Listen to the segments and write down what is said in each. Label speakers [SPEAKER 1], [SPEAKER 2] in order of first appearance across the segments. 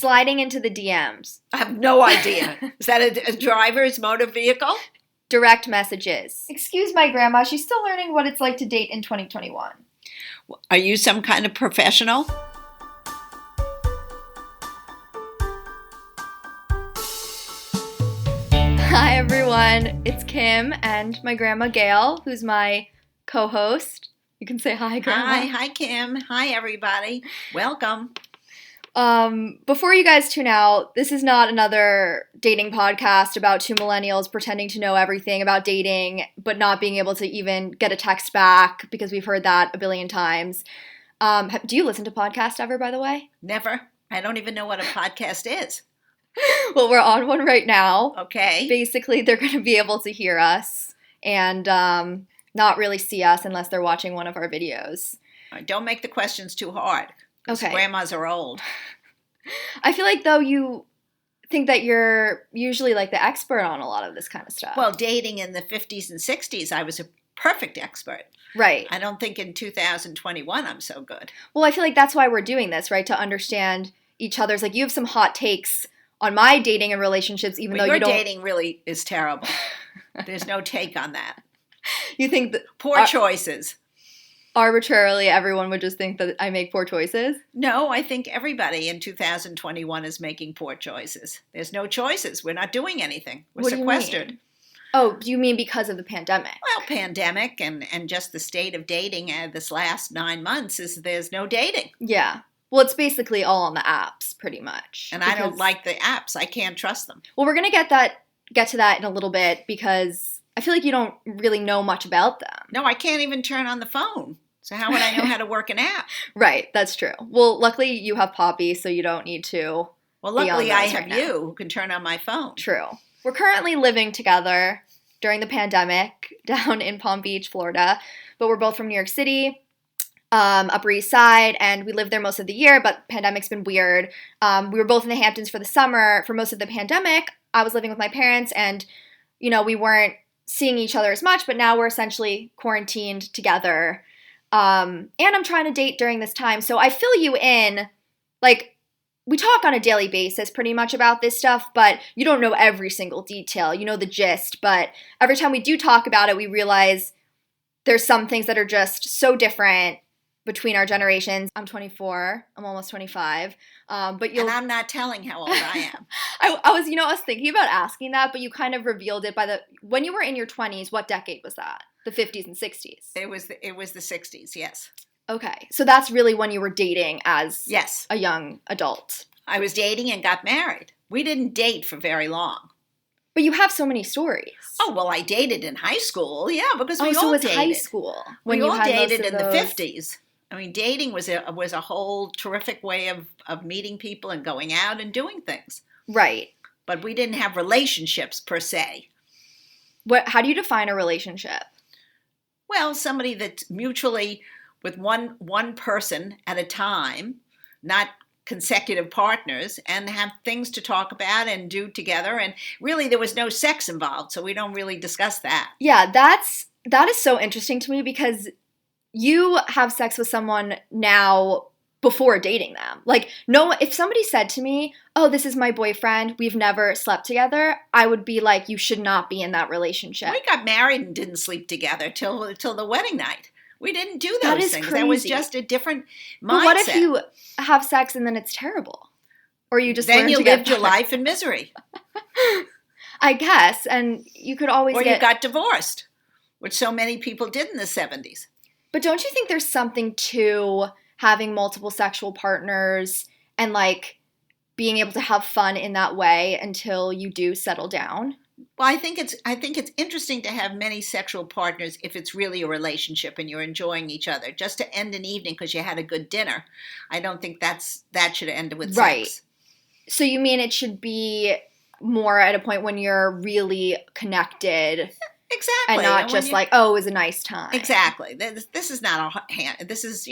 [SPEAKER 1] sliding into the DMs.
[SPEAKER 2] I have no idea. Is that a driver's motor vehicle?
[SPEAKER 1] Direct messages. Excuse my grandma, she's still learning what it's like to date in 2021.
[SPEAKER 2] Are you some kind of professional?
[SPEAKER 1] Hi everyone, it's Kim and my grandma Gail, who's my co-host. You can say hi, Grandma.
[SPEAKER 2] Hi Kim. Hi everybody. Welcome.
[SPEAKER 1] Before you guys tune out, this is not another dating podcast about two millennials pretending to know everything about dating, but not being able to even get a text back because we've heard that a billion times. Do you listen to podcasts ever, by the way?
[SPEAKER 2] Never. I don't even know what a podcast is.
[SPEAKER 1] Well, we're on one right now.
[SPEAKER 2] Okay.
[SPEAKER 1] Basically, they're going to be able to hear us and not really see us unless they're watching one of our videos.
[SPEAKER 2] Don't make the questions too hard.
[SPEAKER 1] Okay.
[SPEAKER 2] Grandmas are old.
[SPEAKER 1] I feel like, though, you think that you're usually like the expert on a lot of this kind of stuff.
[SPEAKER 2] Well, dating in the 50s and 60s, I was a perfect expert.
[SPEAKER 1] Right.
[SPEAKER 2] I don't think in 2021 I'm so good.
[SPEAKER 1] Well, I feel like that's why we're doing this, right? To understand each other's, like, you have some hot takes on my dating and relationships, even though you don't.
[SPEAKER 2] Your dating really is terrible. There's no take on that.
[SPEAKER 1] You think that
[SPEAKER 2] poor choices.
[SPEAKER 1] Arbitrarily, everyone would just think that I make poor choices?
[SPEAKER 2] No, I think everybody in 2021 is making poor choices. There's no choices. We're not doing anything. We're sequestered.
[SPEAKER 1] Do you mean? Oh, do you mean because of the pandemic?
[SPEAKER 2] Well, pandemic and just the state of dating this last 9 months is there's no dating.
[SPEAKER 1] Yeah. Well, it's basically all on the apps, pretty much.
[SPEAKER 2] And I don't like the apps. I can't trust them.
[SPEAKER 1] Well, we're going to get to that in a little bit because I feel like you don't really know much about them.
[SPEAKER 2] No, I can't even turn on the phone. So how would I know how to work an app?
[SPEAKER 1] Right, that's true. Well, luckily you have Poppy, so you don't need to.
[SPEAKER 2] Well, luckily I have you who can turn on my phone.
[SPEAKER 1] True. We're currently living together during the pandemic down in Palm Beach, Florida, but we're both from New York City, Upper East Side, and we lived there most of the year, but pandemic's been weird. We were both in the Hamptons for the summer. For most of the pandemic, I was living with my parents, and, you know, we weren't seeing each other as much, but now we're essentially quarantined together. And I'm trying to date during this time. So I fill you in, like, we talk on a daily basis pretty much about this stuff, but you don't know every single detail. You know the gist, but every time we do talk about it, we realize there's some things that are just so different between our generations. I'm 24. I'm almost 25. But
[SPEAKER 2] and I'm not telling how old I am.
[SPEAKER 1] I was thinking about asking that, but you kind of revealed it when you were in your 20s, what decade was that? The 50s and 60s?
[SPEAKER 2] It was the 60s, yes.
[SPEAKER 1] Okay. So that's really when you were dating as
[SPEAKER 2] yes.
[SPEAKER 1] a young adult.
[SPEAKER 2] I was dating and got married. We didn't date for very long.
[SPEAKER 1] But you have so many stories.
[SPEAKER 2] Oh, well, I dated in high school, yeah, because we all dated.
[SPEAKER 1] High school.
[SPEAKER 2] When we all dated in the 50s. I mean, dating was a whole terrific way of meeting people and going out and doing things.
[SPEAKER 1] Right.
[SPEAKER 2] But we didn't have relationships per se.
[SPEAKER 1] How do you define a relationship?
[SPEAKER 2] Well, somebody that's mutually with one person at a time, not consecutive partners, and have things to talk about and do together. And really, there was no sex involved, so we don't really discuss that.
[SPEAKER 1] Yeah, that is so interesting to me because you have sex with someone now before dating them. Like, no, if somebody said to me, oh, this is my boyfriend, we've never slept together, I would be like, you should not be in that relationship.
[SPEAKER 2] We got married and didn't sleep together till the wedding night. We didn't do those things.
[SPEAKER 1] Crazy.
[SPEAKER 2] That was just a different mindset.
[SPEAKER 1] But what if you have sex and then it's terrible? Or you just
[SPEAKER 2] then you lived your
[SPEAKER 1] better?
[SPEAKER 2] life in misery.
[SPEAKER 1] I guess, and you could always
[SPEAKER 2] you got divorced, which so many people did in the 70s.
[SPEAKER 1] But don't you think there's something to having multiple sexual partners and, like, being able to have fun in that way until you do settle down?
[SPEAKER 2] Well, I think it's interesting to have many sexual partners if it's really a relationship and you're enjoying each other. Just to end an evening because you had a good dinner, I don't think that should end with
[SPEAKER 1] right.
[SPEAKER 2] sex.
[SPEAKER 1] So you mean it should be more at a point when you're really connected?
[SPEAKER 2] Exactly.
[SPEAKER 1] And not just like, oh, it was a nice time.
[SPEAKER 2] Exactly. This is not a hand. This is,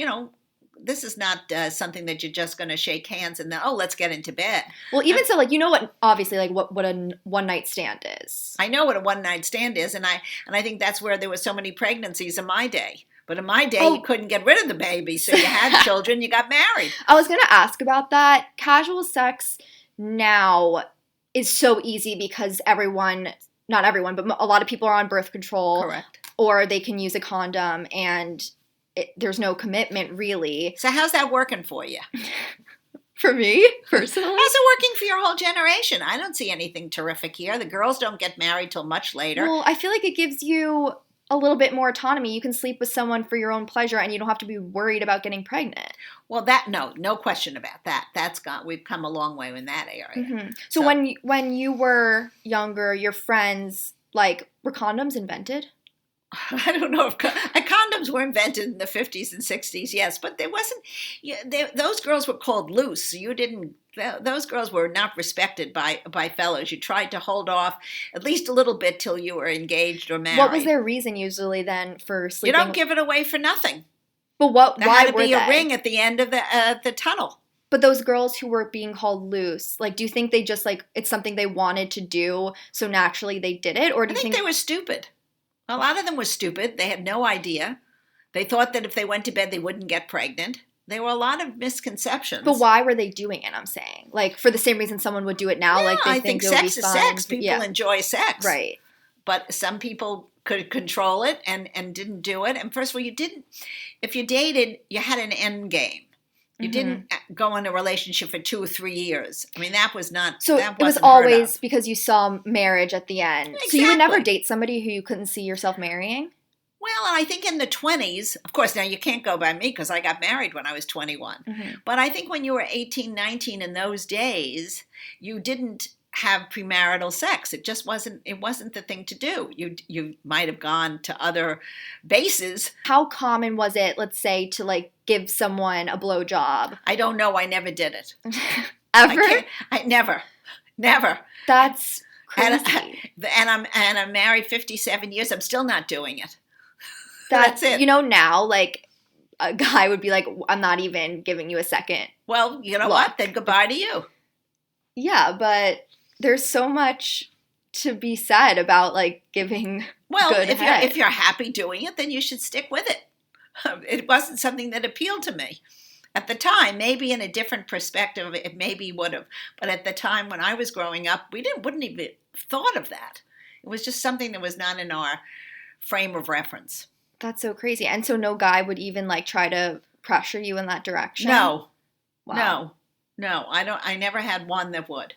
[SPEAKER 2] this is not something that you're just going to shake hands and then, oh, let's get into bed.
[SPEAKER 1] Well, even so, like, you know what, obviously, like, what a one-night stand is.
[SPEAKER 2] I know what a one-night stand is, and I think that's where there were so many pregnancies in my day. But in my day,
[SPEAKER 1] Oh.
[SPEAKER 2] you couldn't get rid of the baby. So you had children, you got married.
[SPEAKER 1] I was going to ask about that. Casual sex now is so easy because not everyone, but a lot of people are on birth control.
[SPEAKER 2] Correct.
[SPEAKER 1] Or they can use a condom and there's no commitment really.
[SPEAKER 2] So how's that working for you?
[SPEAKER 1] For me, personally?
[SPEAKER 2] How's it working for your whole generation? I don't see anything terrific here. The girls don't get married till much later.
[SPEAKER 1] Well, I feel like it gives you a little bit more autonomy. You can sleep with someone for your own pleasure and you don't have to be worried about getting pregnant.
[SPEAKER 2] Well, no question about that. That's gone. We've come a long way in that area.
[SPEAKER 1] Mm-hmm. So when you were younger, your friends, like, were condoms invented?
[SPEAKER 2] I don't know if condoms were invented in the 50s and 60s, yes, but there wasn't. Those girls were called loose. So you didn't. Those girls were not respected by fellows. You tried to hold off at least a little bit till you were engaged or married.
[SPEAKER 1] What was their reason usually then for sleeping?
[SPEAKER 2] You don't give it away for nothing.
[SPEAKER 1] But
[SPEAKER 2] there
[SPEAKER 1] why
[SPEAKER 2] had to
[SPEAKER 1] were
[SPEAKER 2] be
[SPEAKER 1] they?
[SPEAKER 2] a ring at the end of the tunnel.
[SPEAKER 1] But those girls who were being called loose, like, do you think they just, like, it's something they wanted to do, so naturally they did it? Or do you think
[SPEAKER 2] they were stupid? A lot of them were stupid. They had no idea. They thought that if they went to bed, they wouldn't get pregnant. There were a lot of misconceptions.
[SPEAKER 1] But why were they doing it, I'm saying? Like, for the same reason someone would do it now?
[SPEAKER 2] Yeah,
[SPEAKER 1] like, they
[SPEAKER 2] I
[SPEAKER 1] think
[SPEAKER 2] sex is
[SPEAKER 1] fun.
[SPEAKER 2] sex. People enjoy sex.
[SPEAKER 1] Right.
[SPEAKER 2] But some people could control it and didn't do it. And first of all, if you dated, you had an end game. You didn't go in a relationship for 2 or 3 years. I mean, that was not.
[SPEAKER 1] So
[SPEAKER 2] that
[SPEAKER 1] it was always because you saw marriage at the end.
[SPEAKER 2] Exactly.
[SPEAKER 1] So you would never date somebody who you couldn't see yourself marrying?
[SPEAKER 2] Well, and I think in the 20s, of course, now you can't go by me because I got married when I was 21. But I think when you were 18, 19 in those days, you didn't have premarital sex. It just wasn't the thing to do. You might have gone to other bases. How
[SPEAKER 1] common was it, let's say, to, like, give someone a blowjob?
[SPEAKER 2] I don't know. I never did it.
[SPEAKER 1] Ever?
[SPEAKER 2] I never.
[SPEAKER 1] That's crazy.
[SPEAKER 2] And I'm married 57 years. I'm still not doing it.
[SPEAKER 1] That's
[SPEAKER 2] it.
[SPEAKER 1] You know, now, like, a guy would be like, I'm not even giving you a second.
[SPEAKER 2] Well, you know what? Then goodbye to you.
[SPEAKER 1] Yeah, but there's so much to be said about, like, giving good head.
[SPEAKER 2] If you're happy doing it, then you should stick with it. It wasn't something that appealed to me. At the time, maybe in a different perspective, it maybe would have. But at the time when I was growing up, we wouldn't even thought of that. It was just something that was not in our frame of reference.
[SPEAKER 1] That's so crazy. And so no guy would even, like, try to pressure you in that direction?
[SPEAKER 2] No.
[SPEAKER 1] Wow.
[SPEAKER 2] No. I never had one that would.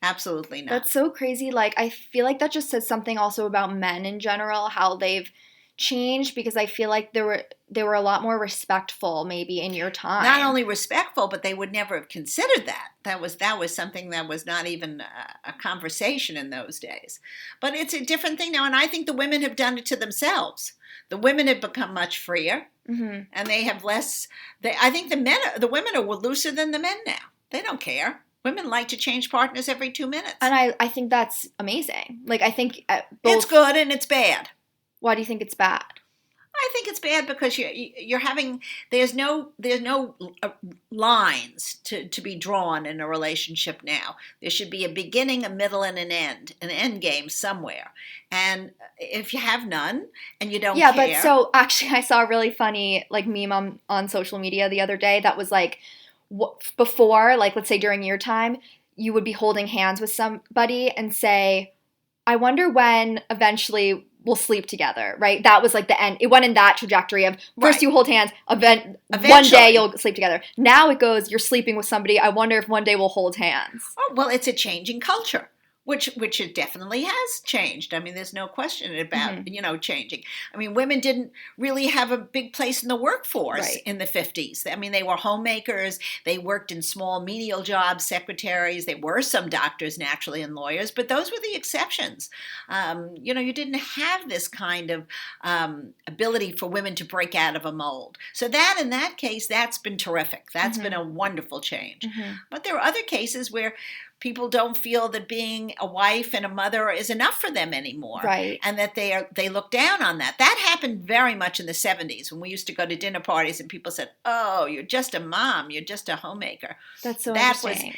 [SPEAKER 2] Absolutely not.
[SPEAKER 1] That's so crazy. Like, I feel like that just says something also about men in general, how they've changed, because I feel like they were a lot more respectful maybe in your time.
[SPEAKER 2] Not only respectful, but they would never have considered that. That was something that was not even a conversation in those days. But it's a different thing now, and I think the women have done it to themselves. The women have become much freer, and they have less. I think the women are looser than the men now. They don't care. Women like to change partners every 2 minutes.
[SPEAKER 1] And I think that's amazing. Like, I think
[SPEAKER 2] it's good and it's bad.
[SPEAKER 1] Why do you think it's bad?
[SPEAKER 2] I think it's bad because you're having there's no lines to be drawn in a relationship now. There should be a beginning, a middle, and an end game somewhere. And if you have none and you don't care.
[SPEAKER 1] Yeah, but so actually I saw a really funny, like, meme on social media the other day that was like, before, like, let's say during your time, you would be holding hands with somebody and say, I wonder when eventually we'll sleep together, right? That was like the end. It went in that trajectory of first you hold hands, eventually. One day you'll sleep together. Now it goes, you're sleeping with somebody. I wonder if one day we'll hold hands.
[SPEAKER 2] Oh, well, it's a changing culture. Which it definitely has changed. I mean, there's no question about, changing. I mean, women didn't really have a big place in the workforce in the 50s. I mean, they were homemakers. They worked in small menial jobs, secretaries. There were some doctors, naturally, and lawyers, but those were the exceptions. You didn't have this kind of ability for women to break out of a mold. So that, in that case, that's been terrific. That's been a wonderful change. But there are other cases where people don't feel that being a wife and a mother is enough for them anymore.
[SPEAKER 1] Right.
[SPEAKER 2] And that they look down on that. That happened very much in the 70s when we used to go to dinner parties and people said, oh, you're just a mom. You're just a homemaker.
[SPEAKER 1] That's so interesting.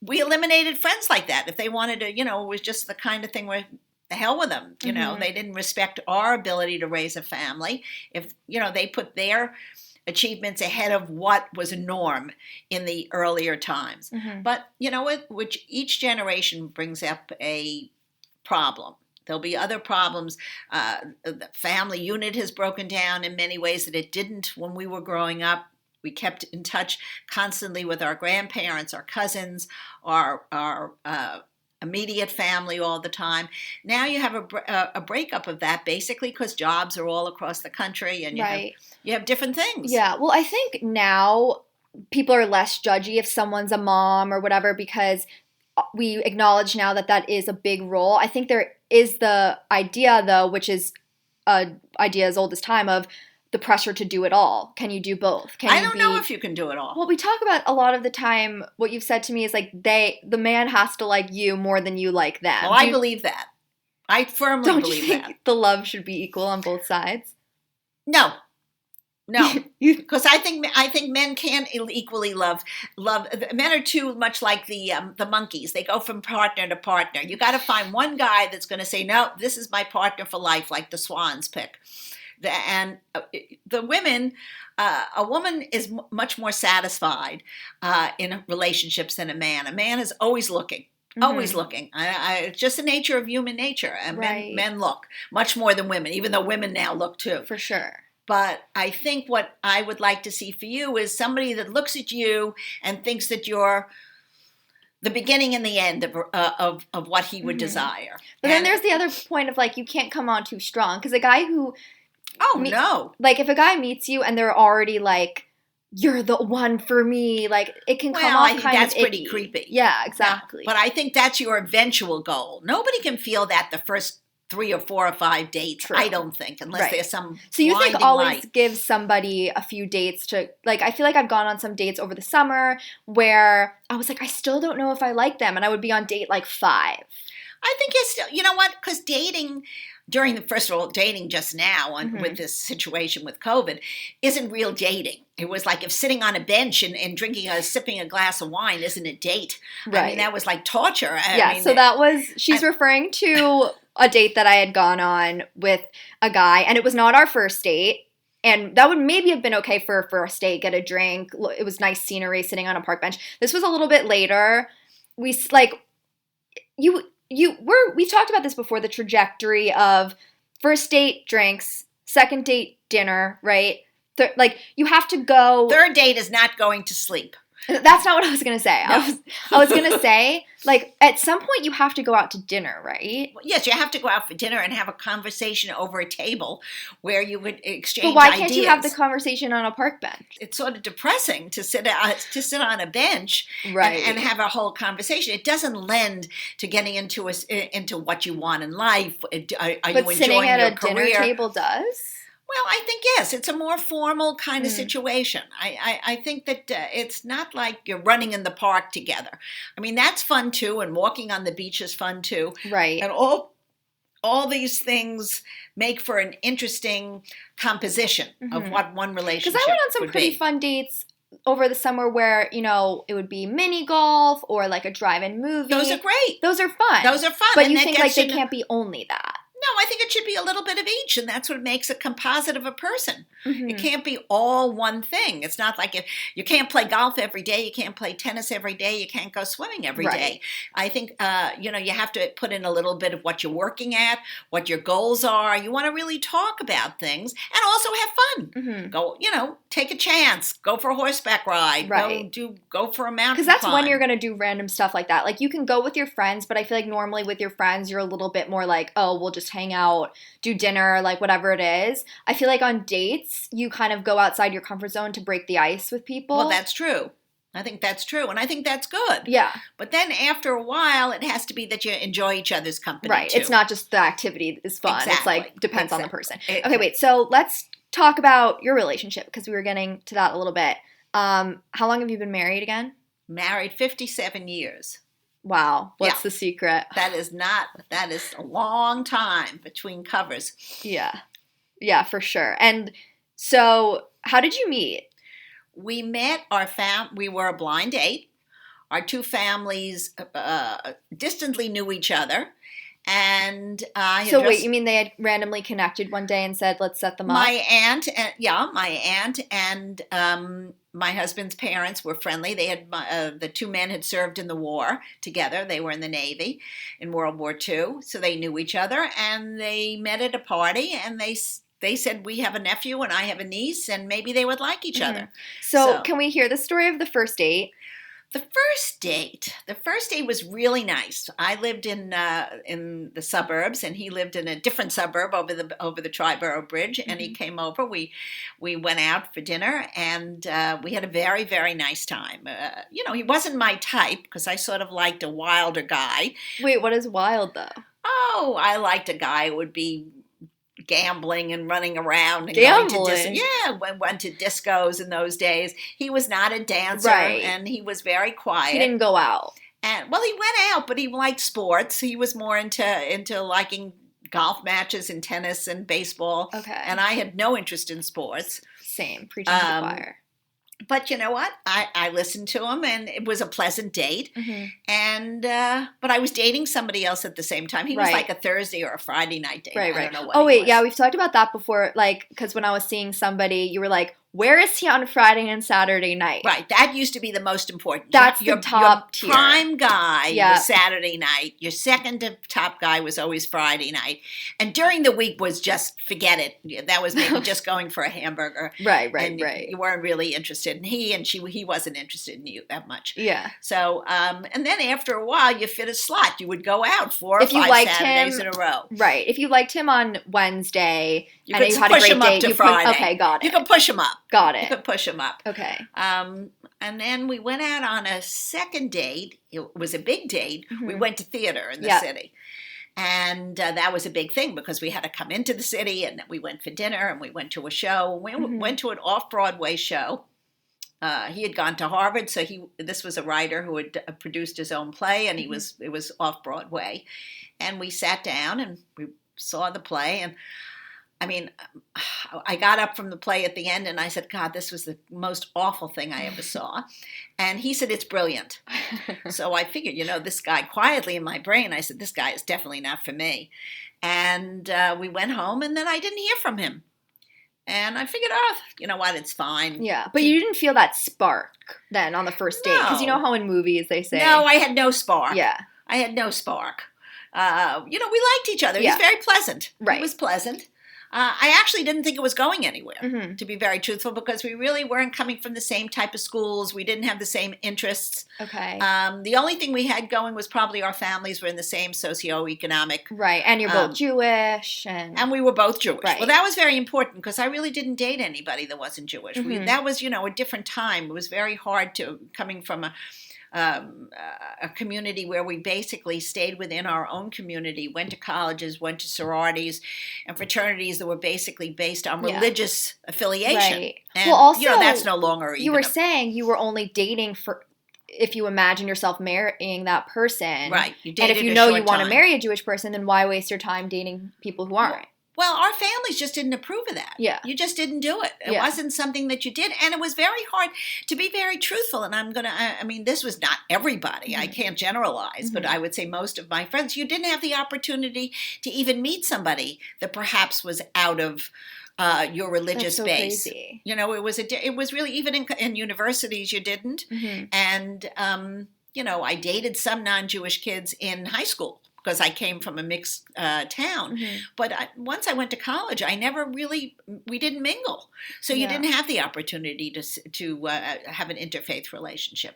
[SPEAKER 2] We eliminated friends like that. If they wanted to, it was just the kind of thing where the hell with them. You know,
[SPEAKER 1] Mhm.
[SPEAKER 2] they didn't respect our ability to raise a family. If, you know, they put their achievements ahead of what was a norm in the earlier times.
[SPEAKER 1] Mhm.
[SPEAKER 2] But, you know, which each generation brings up a problem. There'll be other problems. The family unit has broken down in many ways that it didn't when we were growing up. We kept in touch constantly with our grandparents, our cousins, our immediate family all the time. Now you have a breakup of that, basically because jobs are all across the country, and
[SPEAKER 1] Right.
[SPEAKER 2] you have different things.
[SPEAKER 1] Yeah. Well, I think now people are less judgy if someone's a mom or whatever because we acknowledge now that that is a big role. I think there is the idea, though, which is an idea as old as time, of the pressure to do it all. Can you do both? Can
[SPEAKER 2] I
[SPEAKER 1] you
[SPEAKER 2] don't know if you can do it all.
[SPEAKER 1] Well, we talk about a lot of the time, what you've said to me is like the man has to like you more than you like them.
[SPEAKER 2] Well, I believe that. I firmly
[SPEAKER 1] Don't
[SPEAKER 2] believe
[SPEAKER 1] you think
[SPEAKER 2] that.
[SPEAKER 1] the love should be equal on both sides?
[SPEAKER 2] No. Because I think men can't equally love. Men are too much like the monkeys. They go from partner to partner. You got to find one guy that's going to say, no, this is my partner for life, like the swans pick. And the women, a woman is much more satisfied in relationships than a man. A man is always looking. Always looking. It's just the nature of human nature. And
[SPEAKER 1] Right.
[SPEAKER 2] men look much more than women, even though women now look too.
[SPEAKER 1] For sure.
[SPEAKER 2] But I think what I would like to see for you is somebody that looks at you and thinks that you're the beginning and the end of what he would desire.
[SPEAKER 1] But then there's the other point of like, you can't come on too strong. Because a guy who...
[SPEAKER 2] no.
[SPEAKER 1] Like, if a guy meets you and they're already like, you're the one for me, like, it can come off
[SPEAKER 2] I think
[SPEAKER 1] kind
[SPEAKER 2] that's
[SPEAKER 1] of
[SPEAKER 2] pretty
[SPEAKER 1] icky.
[SPEAKER 2] creepy.
[SPEAKER 1] Yeah, exactly.
[SPEAKER 2] But I think that's your eventual goal. Nobody can feel that the first 3 or 4 or 5 dates.
[SPEAKER 1] True.
[SPEAKER 2] I don't think, unless
[SPEAKER 1] Right.
[SPEAKER 2] there's some
[SPEAKER 1] So you think
[SPEAKER 2] blinding
[SPEAKER 1] always
[SPEAKER 2] light.
[SPEAKER 1] give somebody a few dates to, like, I feel like I've gone on some dates over the summer where I was like, I still don't know if I like them. And I would be on date like 5.
[SPEAKER 2] I think it's still, you know what? Because dating first of all, dating just now with this situation with COVID isn't real dating. It was like if sitting on a bench and sipping a glass of wine isn't a date.
[SPEAKER 1] Right.
[SPEAKER 2] I mean, that was like torture.
[SPEAKER 1] So that was, she's referring to a date that I had gone on with a guy, and it was not our first date. And that would maybe have been okay for a first date, get a drink. It was nice scenery sitting on a park bench. This was a little bit later. We talked about this before, the trajectory of first date drinks, second date dinner, right? You have to go.
[SPEAKER 2] Third date is not going to sleep.
[SPEAKER 1] That's not what I was going to say.
[SPEAKER 2] No.
[SPEAKER 1] I was going to say, like, at some point you have to go out to dinner, right?
[SPEAKER 2] Yes, you have to go out for dinner and have a conversation over a table where you would exchange ideas.
[SPEAKER 1] But why can't you have the conversation on a park bench?
[SPEAKER 2] It's sort of depressing to sit on a bench
[SPEAKER 1] Right.
[SPEAKER 2] and have a whole conversation. It doesn't lend to getting into what you want in life. Are you
[SPEAKER 1] But sitting
[SPEAKER 2] enjoying
[SPEAKER 1] at
[SPEAKER 2] your
[SPEAKER 1] a
[SPEAKER 2] career?
[SPEAKER 1] dinner table does?
[SPEAKER 2] Well, I think, yes, it's a more formal kind of situation. I think that it's not like you're running in the park together. I mean, that's fun too, and walking on the beach is fun too.
[SPEAKER 1] Right.
[SPEAKER 2] And all these things make for an interesting composition of what one relationship
[SPEAKER 1] Because I went on some
[SPEAKER 2] would
[SPEAKER 1] pretty
[SPEAKER 2] be.
[SPEAKER 1] fun dates over the summer where, it would be mini golf or like a drive-in movie.
[SPEAKER 2] Those are great.
[SPEAKER 1] Those are fun.
[SPEAKER 2] Those are fun.
[SPEAKER 1] But
[SPEAKER 2] and
[SPEAKER 1] you
[SPEAKER 2] that
[SPEAKER 1] think like
[SPEAKER 2] gets
[SPEAKER 1] they
[SPEAKER 2] you-
[SPEAKER 1] can't be only that.
[SPEAKER 2] No, I think it should be a little bit of each, and that's what makes a composite of a person.
[SPEAKER 1] Mm-hmm.
[SPEAKER 2] It can't be all one thing. It's not like if you can't play golf every day, you can't play tennis every day, you can't go swimming every day. I think you have to put in a little bit of what you're working at, what your goals are. You want to really talk about things and also have fun.
[SPEAKER 1] Mm-hmm.
[SPEAKER 2] Go, take a chance. Go for a horseback ride.
[SPEAKER 1] Right.
[SPEAKER 2] Go for a mountain
[SPEAKER 1] Because that's
[SPEAKER 2] climb.
[SPEAKER 1] when you're going to do random stuff like that. Like, you can go with your friends, but I feel like normally with your friends, you're a little bit more like, oh, we'll just hang out, do dinner, like whatever it is. I feel like on dates, you kind of go outside your comfort zone to break the ice with people.
[SPEAKER 2] Well, that's true. I think that's true, and I think that's good.
[SPEAKER 1] Yeah.
[SPEAKER 2] But then after a while, it has to be that you enjoy each other's company,
[SPEAKER 1] Right.
[SPEAKER 2] too.
[SPEAKER 1] It's not just the activity is fun.
[SPEAKER 2] Exactly.
[SPEAKER 1] It's like, depends on the person.
[SPEAKER 2] Exactly.
[SPEAKER 1] Okay, wait. So let's talk about your relationship, because we were getting to that a little bit. How long have you been married again?
[SPEAKER 2] Married 57 years.
[SPEAKER 1] Wow. What's the secret?
[SPEAKER 2] That is a long time between covers.
[SPEAKER 1] Yeah. Yeah, for sure. And so how did you meet?
[SPEAKER 2] We met we were a blind date. Our two families distantly knew each other. And I had
[SPEAKER 1] So
[SPEAKER 2] just,
[SPEAKER 1] wait, you mean they had randomly connected one day and said, let's set them up?
[SPEAKER 2] my aunt and my husband's parents were friendly. They had the two men had served in the war together. They were in the Navy in World War II, so they knew each other. And they met at a party, and they said, we have a nephew and I have a niece, and maybe they would like each other.
[SPEAKER 1] So can we hear the story of the first date?
[SPEAKER 2] The first date was really nice. I lived in the suburbs, and he lived in a different suburb over the Triborough Bridge. And he came over. We went out for dinner, and we had a very, very nice time. He wasn't my type because I sort of liked a wilder guy.
[SPEAKER 1] Wait, what is wild though?
[SPEAKER 2] Oh, I liked a guy who would be gambling and running around and
[SPEAKER 1] gambling.
[SPEAKER 2] Went to discos in those days. He was not a dancer,
[SPEAKER 1] right.
[SPEAKER 2] And he was very quiet.
[SPEAKER 1] He didn't go out.
[SPEAKER 2] And well, he went out, but he liked sports. He was more into liking golf matches and tennis and baseball.
[SPEAKER 1] Okay.
[SPEAKER 2] And I had no interest in sports.
[SPEAKER 1] Same, preaching to the choir.
[SPEAKER 2] But you know what? I listened to him, and it was a pleasant date. And but I was dating somebody else at the same time. He was like a Thursday or a Friday night date.
[SPEAKER 1] Right.
[SPEAKER 2] I don't know what.
[SPEAKER 1] We've talked about that before. Like, because when I was seeing somebody, you were like, "Where is he on Friday and Saturday night?"
[SPEAKER 2] Right. That used to be the most important.
[SPEAKER 1] That's your top tier.
[SPEAKER 2] Your prime guy was Saturday night. Your second to top guy was always Friday night. And during the week was just forget it. That was maybe just going for a hamburger.
[SPEAKER 1] Right.
[SPEAKER 2] You weren't really interested in he wasn't interested in you that much.
[SPEAKER 1] Yeah.
[SPEAKER 2] So and then after a while you fit a slot. You would go out 4 or 5 Saturdays in a row.
[SPEAKER 1] Right. If you liked him on Wednesday,
[SPEAKER 2] you could push him up to Friday.
[SPEAKER 1] Okay, got it.
[SPEAKER 2] You could push him up.
[SPEAKER 1] Got it.
[SPEAKER 2] You could push him up.
[SPEAKER 1] Okay.
[SPEAKER 2] And then we went out on a second date. It was a big date. We went to theater in the city. And that was a big thing because we had to come into the city, and we went for dinner, and we went to a show. We went to an off-Broadway show. He had gone to Harvard, so this was a writer who had produced his own play, and it was off-Broadway. And we sat down, and we saw the play, and I mean, I got up from the play at the end and I said, God, this was the most awful thing I ever saw. And he said, it's brilliant. So I figured, this guy, quietly in my brain, I said, this guy is definitely not for me. And we went home, and then I didn't hear from him. And I figured, you know what, it's fine.
[SPEAKER 1] Yeah, but you didn't feel that spark then on the first date? Because you know how in movies they say...
[SPEAKER 2] No, I had no spark.
[SPEAKER 1] Yeah.
[SPEAKER 2] I had no spark. We liked each other. He was very pleasant.
[SPEAKER 1] Right.
[SPEAKER 2] He was pleasant. I actually didn't think it was going anywhere, to be very truthful, because we really weren't coming from the same type of schools. We didn't have the same interests.
[SPEAKER 1] Okay.
[SPEAKER 2] The only thing we had going was probably our families were in the same socioeconomic.
[SPEAKER 1] Right, and you're both Jewish. And
[SPEAKER 2] we were both Jewish.
[SPEAKER 1] Right.
[SPEAKER 2] Well, that was very important because I really didn't date anybody that wasn't Jewish. That was, a different time. It was very hard coming from a community where we basically stayed within our own community, went to colleges, went to sororities and fraternities that were basically based on religious affiliation.
[SPEAKER 1] Right.
[SPEAKER 2] And,
[SPEAKER 1] well, also,
[SPEAKER 2] that's no longer
[SPEAKER 1] you were saying you were only dating for if you imagine yourself marrying that person.
[SPEAKER 2] Right. You
[SPEAKER 1] and if you know you want to marry a Jewish person, then why waste your time dating people who aren't?
[SPEAKER 2] Well, our families just didn't approve of that.
[SPEAKER 1] Yeah.
[SPEAKER 2] You just didn't do it. It wasn't something that you did. And it was very hard to be very truthful. And this was not everybody. I can't generalize, but I would say most of my friends, you didn't have the opportunity to even meet somebody that perhaps was out of your religious base.
[SPEAKER 1] Crazy.
[SPEAKER 2] It was really, even in universities, you didn't. And, I dated some non-Jewish kids in high school, because I came from a mixed town. But once I went to college, we didn't mingle. So you didn't have the opportunity to have an interfaith relationship.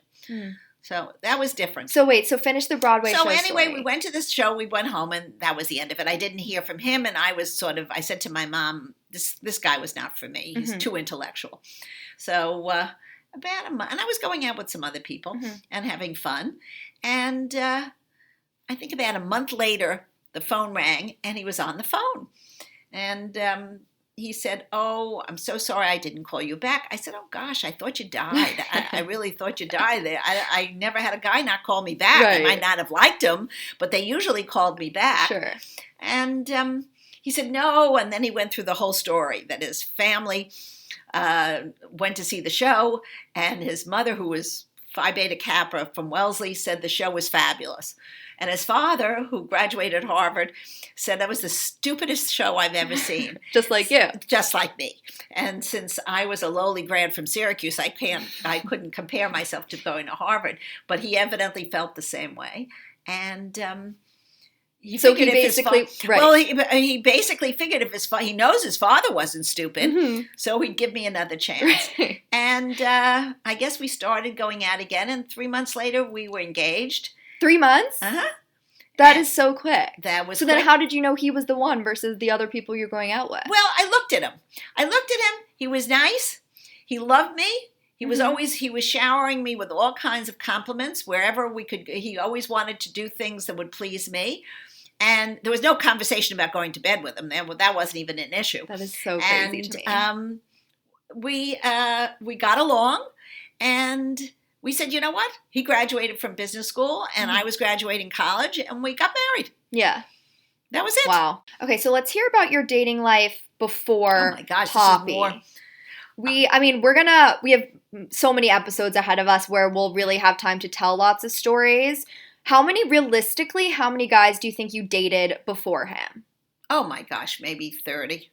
[SPEAKER 2] So that was different.
[SPEAKER 1] So finish the Broadway show.
[SPEAKER 2] So anyway,
[SPEAKER 1] story.
[SPEAKER 2] We went to this show, we went home, and that was the end of it. I didn't hear from him, and I said to my mom, this guy was not for me. He's too intellectual. So about a month, and I was going out with some other people and having fun. And I think about a month later, the phone rang, and he was on the phone. And he said, oh, I'm so sorry I didn't call you back. I said, oh, gosh, I thought you died. I really thought you died. I never had a guy not call me back. Right. I might not have liked him, but they usually called me back.
[SPEAKER 1] Sure.
[SPEAKER 2] And he said, no. And then he went through the whole story, that his family went to see the show, and his mother, who was Phi Beta Kappa from Wellesley, said the show was fabulous. And his father, who graduated Harvard, said that was the stupidest show I've ever seen.
[SPEAKER 1] Just like you.
[SPEAKER 2] Just like me. And since I was a lowly grad from Syracuse, I couldn't compare myself to going to Harvard. But he evidently felt the same way. And he basically figured if he knows his father wasn't stupid, so he'd give me another chance. And I guess we started going out again, and 3 months later we were engaged.
[SPEAKER 1] 3 months?
[SPEAKER 2] Uh-huh.
[SPEAKER 1] That is so quick.
[SPEAKER 2] That was
[SPEAKER 1] so
[SPEAKER 2] quick.
[SPEAKER 1] Then how did you know he was the one versus the other people you're going out with?
[SPEAKER 2] Well, I looked at him. He was nice. He loved me. He was showering me with all kinds of compliments wherever we could. He always wanted to do things that would please me. And there was no conversation about going to bed with him. That wasn't even an issue.
[SPEAKER 1] That is so crazy to me.
[SPEAKER 2] We got along, and we said, you know what? He graduated from business school, and I was graduating college, and we got married.
[SPEAKER 1] Yeah.
[SPEAKER 2] That was it.
[SPEAKER 1] Wow. Okay, so let's hear about your dating life before
[SPEAKER 2] Oh my gosh,
[SPEAKER 1] Poppy.
[SPEAKER 2] This is more.
[SPEAKER 1] We have so many episodes ahead of us where we'll really have time to tell lots of stories. Realistically, how many guys do you think you dated before him?
[SPEAKER 2] Oh my gosh, maybe 30.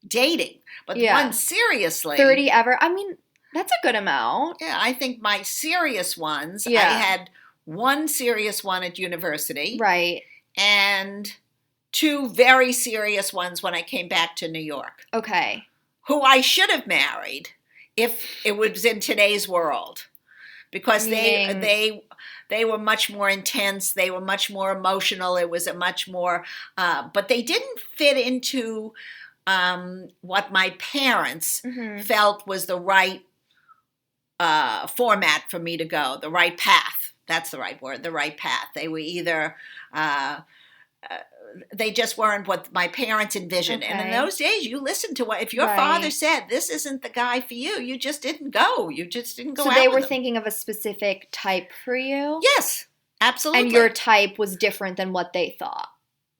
[SPEAKER 2] Dating. But one seriously.
[SPEAKER 1] 30 ever? I mean, that's a good amount.
[SPEAKER 2] Yeah, I think my serious ones, I had one serious one at university.
[SPEAKER 1] Right.
[SPEAKER 2] And 2 very serious ones when I came back to New York.
[SPEAKER 1] Okay.
[SPEAKER 2] Who I should have married if it was in today's world. Because they were much more intense. They were much more emotional. It was a much more, but they didn't fit into what my parents felt was the right format for me to go, the right path. That's the right word, the right path. They were either, they just weren't what my parents envisioned. Okay. And in those days, you listened to if your father said, this isn't the guy for you, you just didn't go. You just didn't go out with him. So they were
[SPEAKER 1] thinking of a specific type for you?
[SPEAKER 2] Yes, absolutely.
[SPEAKER 1] And your type was different than what they thought?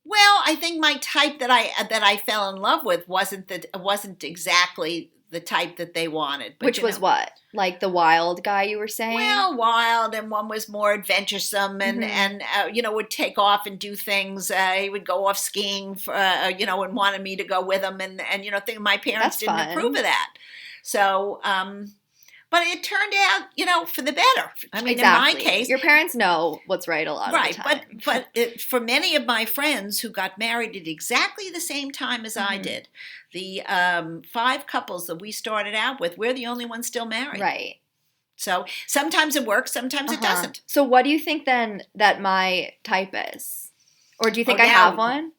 [SPEAKER 2] Well, I think my type that I fell in love with wasn't exactly the type that they wanted. But,
[SPEAKER 1] which was what? Like the wild guy you were saying?
[SPEAKER 2] Well, wild, and one was more adventuresome and would take off and do things. He would go off skiing, and wanted me to go with him. And my parents didn't approve of that. So, but it turned out, for the better. I mean,
[SPEAKER 1] exactly.
[SPEAKER 2] In my case.
[SPEAKER 1] Your parents know what's right a lot of the time.
[SPEAKER 2] But for many of my friends who got married at exactly the same time as I did, the 5 couples that we started out with, we're the only ones still married.
[SPEAKER 1] Right.
[SPEAKER 2] So sometimes it works, sometimes it doesn't.
[SPEAKER 1] So what do you think then that my type is? Or do you think I have one?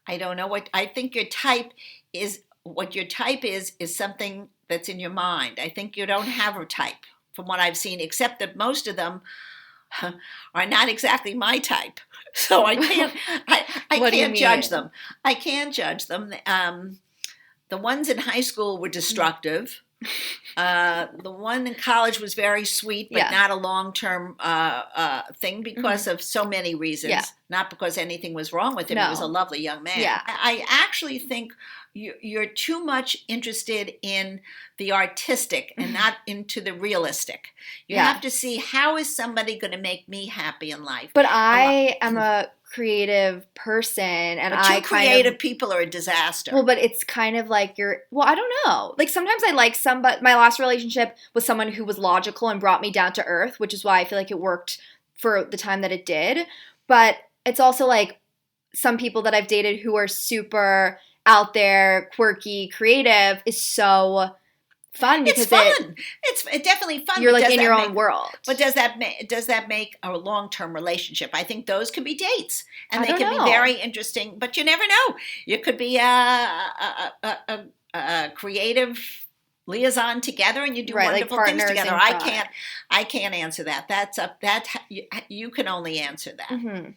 [SPEAKER 2] I don't know. I think your type is something that's in your mind. I think you don't have a type from what I've seen, except that most of them are not exactly my type. So I can't judge them. I can't judge them. The ones in high school were destructive. The one in college was very sweet, but not a long-term thing because of so many reasons. Yeah. Not because anything was wrong with him. No. He was a lovely young man. Yeah. I actually think you're too much interested in the artistic and not into the realistic. You have to see, how is somebody going to make me happy in life?
[SPEAKER 1] But I am a creative person, and
[SPEAKER 2] creative people are a disaster.
[SPEAKER 1] Well, but it's kind of like I don't know. Like sometimes I like somebody. My last relationship was someone who was logical and brought me down to earth, which is why I feel like it worked for the time that it did. But it's also like some people that I've dated who are super out there, quirky, creative is so fun because
[SPEAKER 2] it's fun. It's definitely fun.
[SPEAKER 1] You're like in your own world.
[SPEAKER 2] But does that make a long-term relationship? I think those can be dates, and they can be very interesting. But you never know. You could be a creative liaison together, and you do wonderful things together. I can't answer that. You can only answer that. Mm-hmm.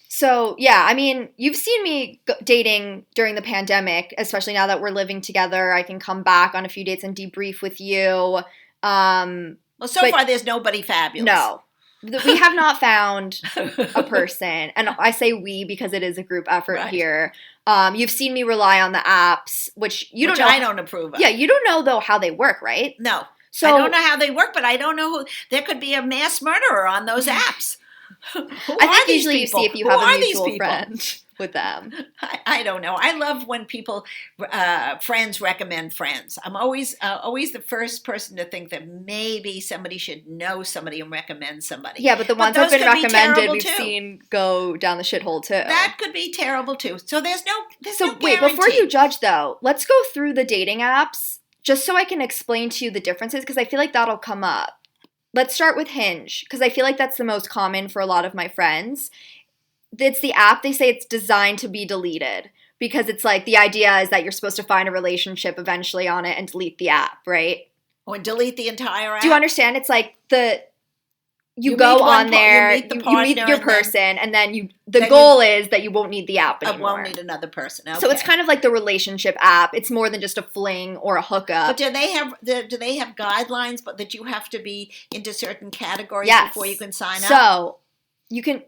[SPEAKER 1] So, yeah, I mean, you've seen me dating during the pandemic, especially now that we're living together. I can come back on a few dates and debrief with you.
[SPEAKER 2] Well, so far, there's nobody fabulous.
[SPEAKER 1] No. We have not found a person. And I say we because it is a group effort here. You've seen me rely on the apps, which I don't approve of. Yeah, you don't know, though, how they work, right?
[SPEAKER 2] No.
[SPEAKER 1] So
[SPEAKER 2] I don't know how they work, but I don't know who. There could be a mass murderer on those apps.
[SPEAKER 1] I think usually you see if you have a mutual friend with them.
[SPEAKER 2] I don't know. I love when people, friends recommend friends. I'm always the first person to think that maybe somebody should know somebody and recommend somebody.
[SPEAKER 1] Yeah, but the ones that have been recommended, we've
[SPEAKER 2] too.
[SPEAKER 1] seen go down the shithole too.
[SPEAKER 2] That could be terrible too. So there's no
[SPEAKER 1] wait, before you judge though, let's go through the dating apps just so I can explain to you the differences because I feel like that'll come up. Let's start with Hinge, because I feel like that's the most common for a lot of my friends. It's the app, they say it's designed to be deleted, because it's like the idea is that you're supposed to find a relationship eventually on it and delete the app, right?
[SPEAKER 2] Or delete the entire app?
[SPEAKER 1] Do you understand? It's like you go on there, you meet your person, and then the goal is that you won't need the app anymore.
[SPEAKER 2] I won't need another person. Okay.
[SPEAKER 1] So it's kind of like the relationship app. It's more than just a fling or a hookup.
[SPEAKER 2] But do they have guidelines, but that you have to be into certain categories before you can sign up?
[SPEAKER 1] So you can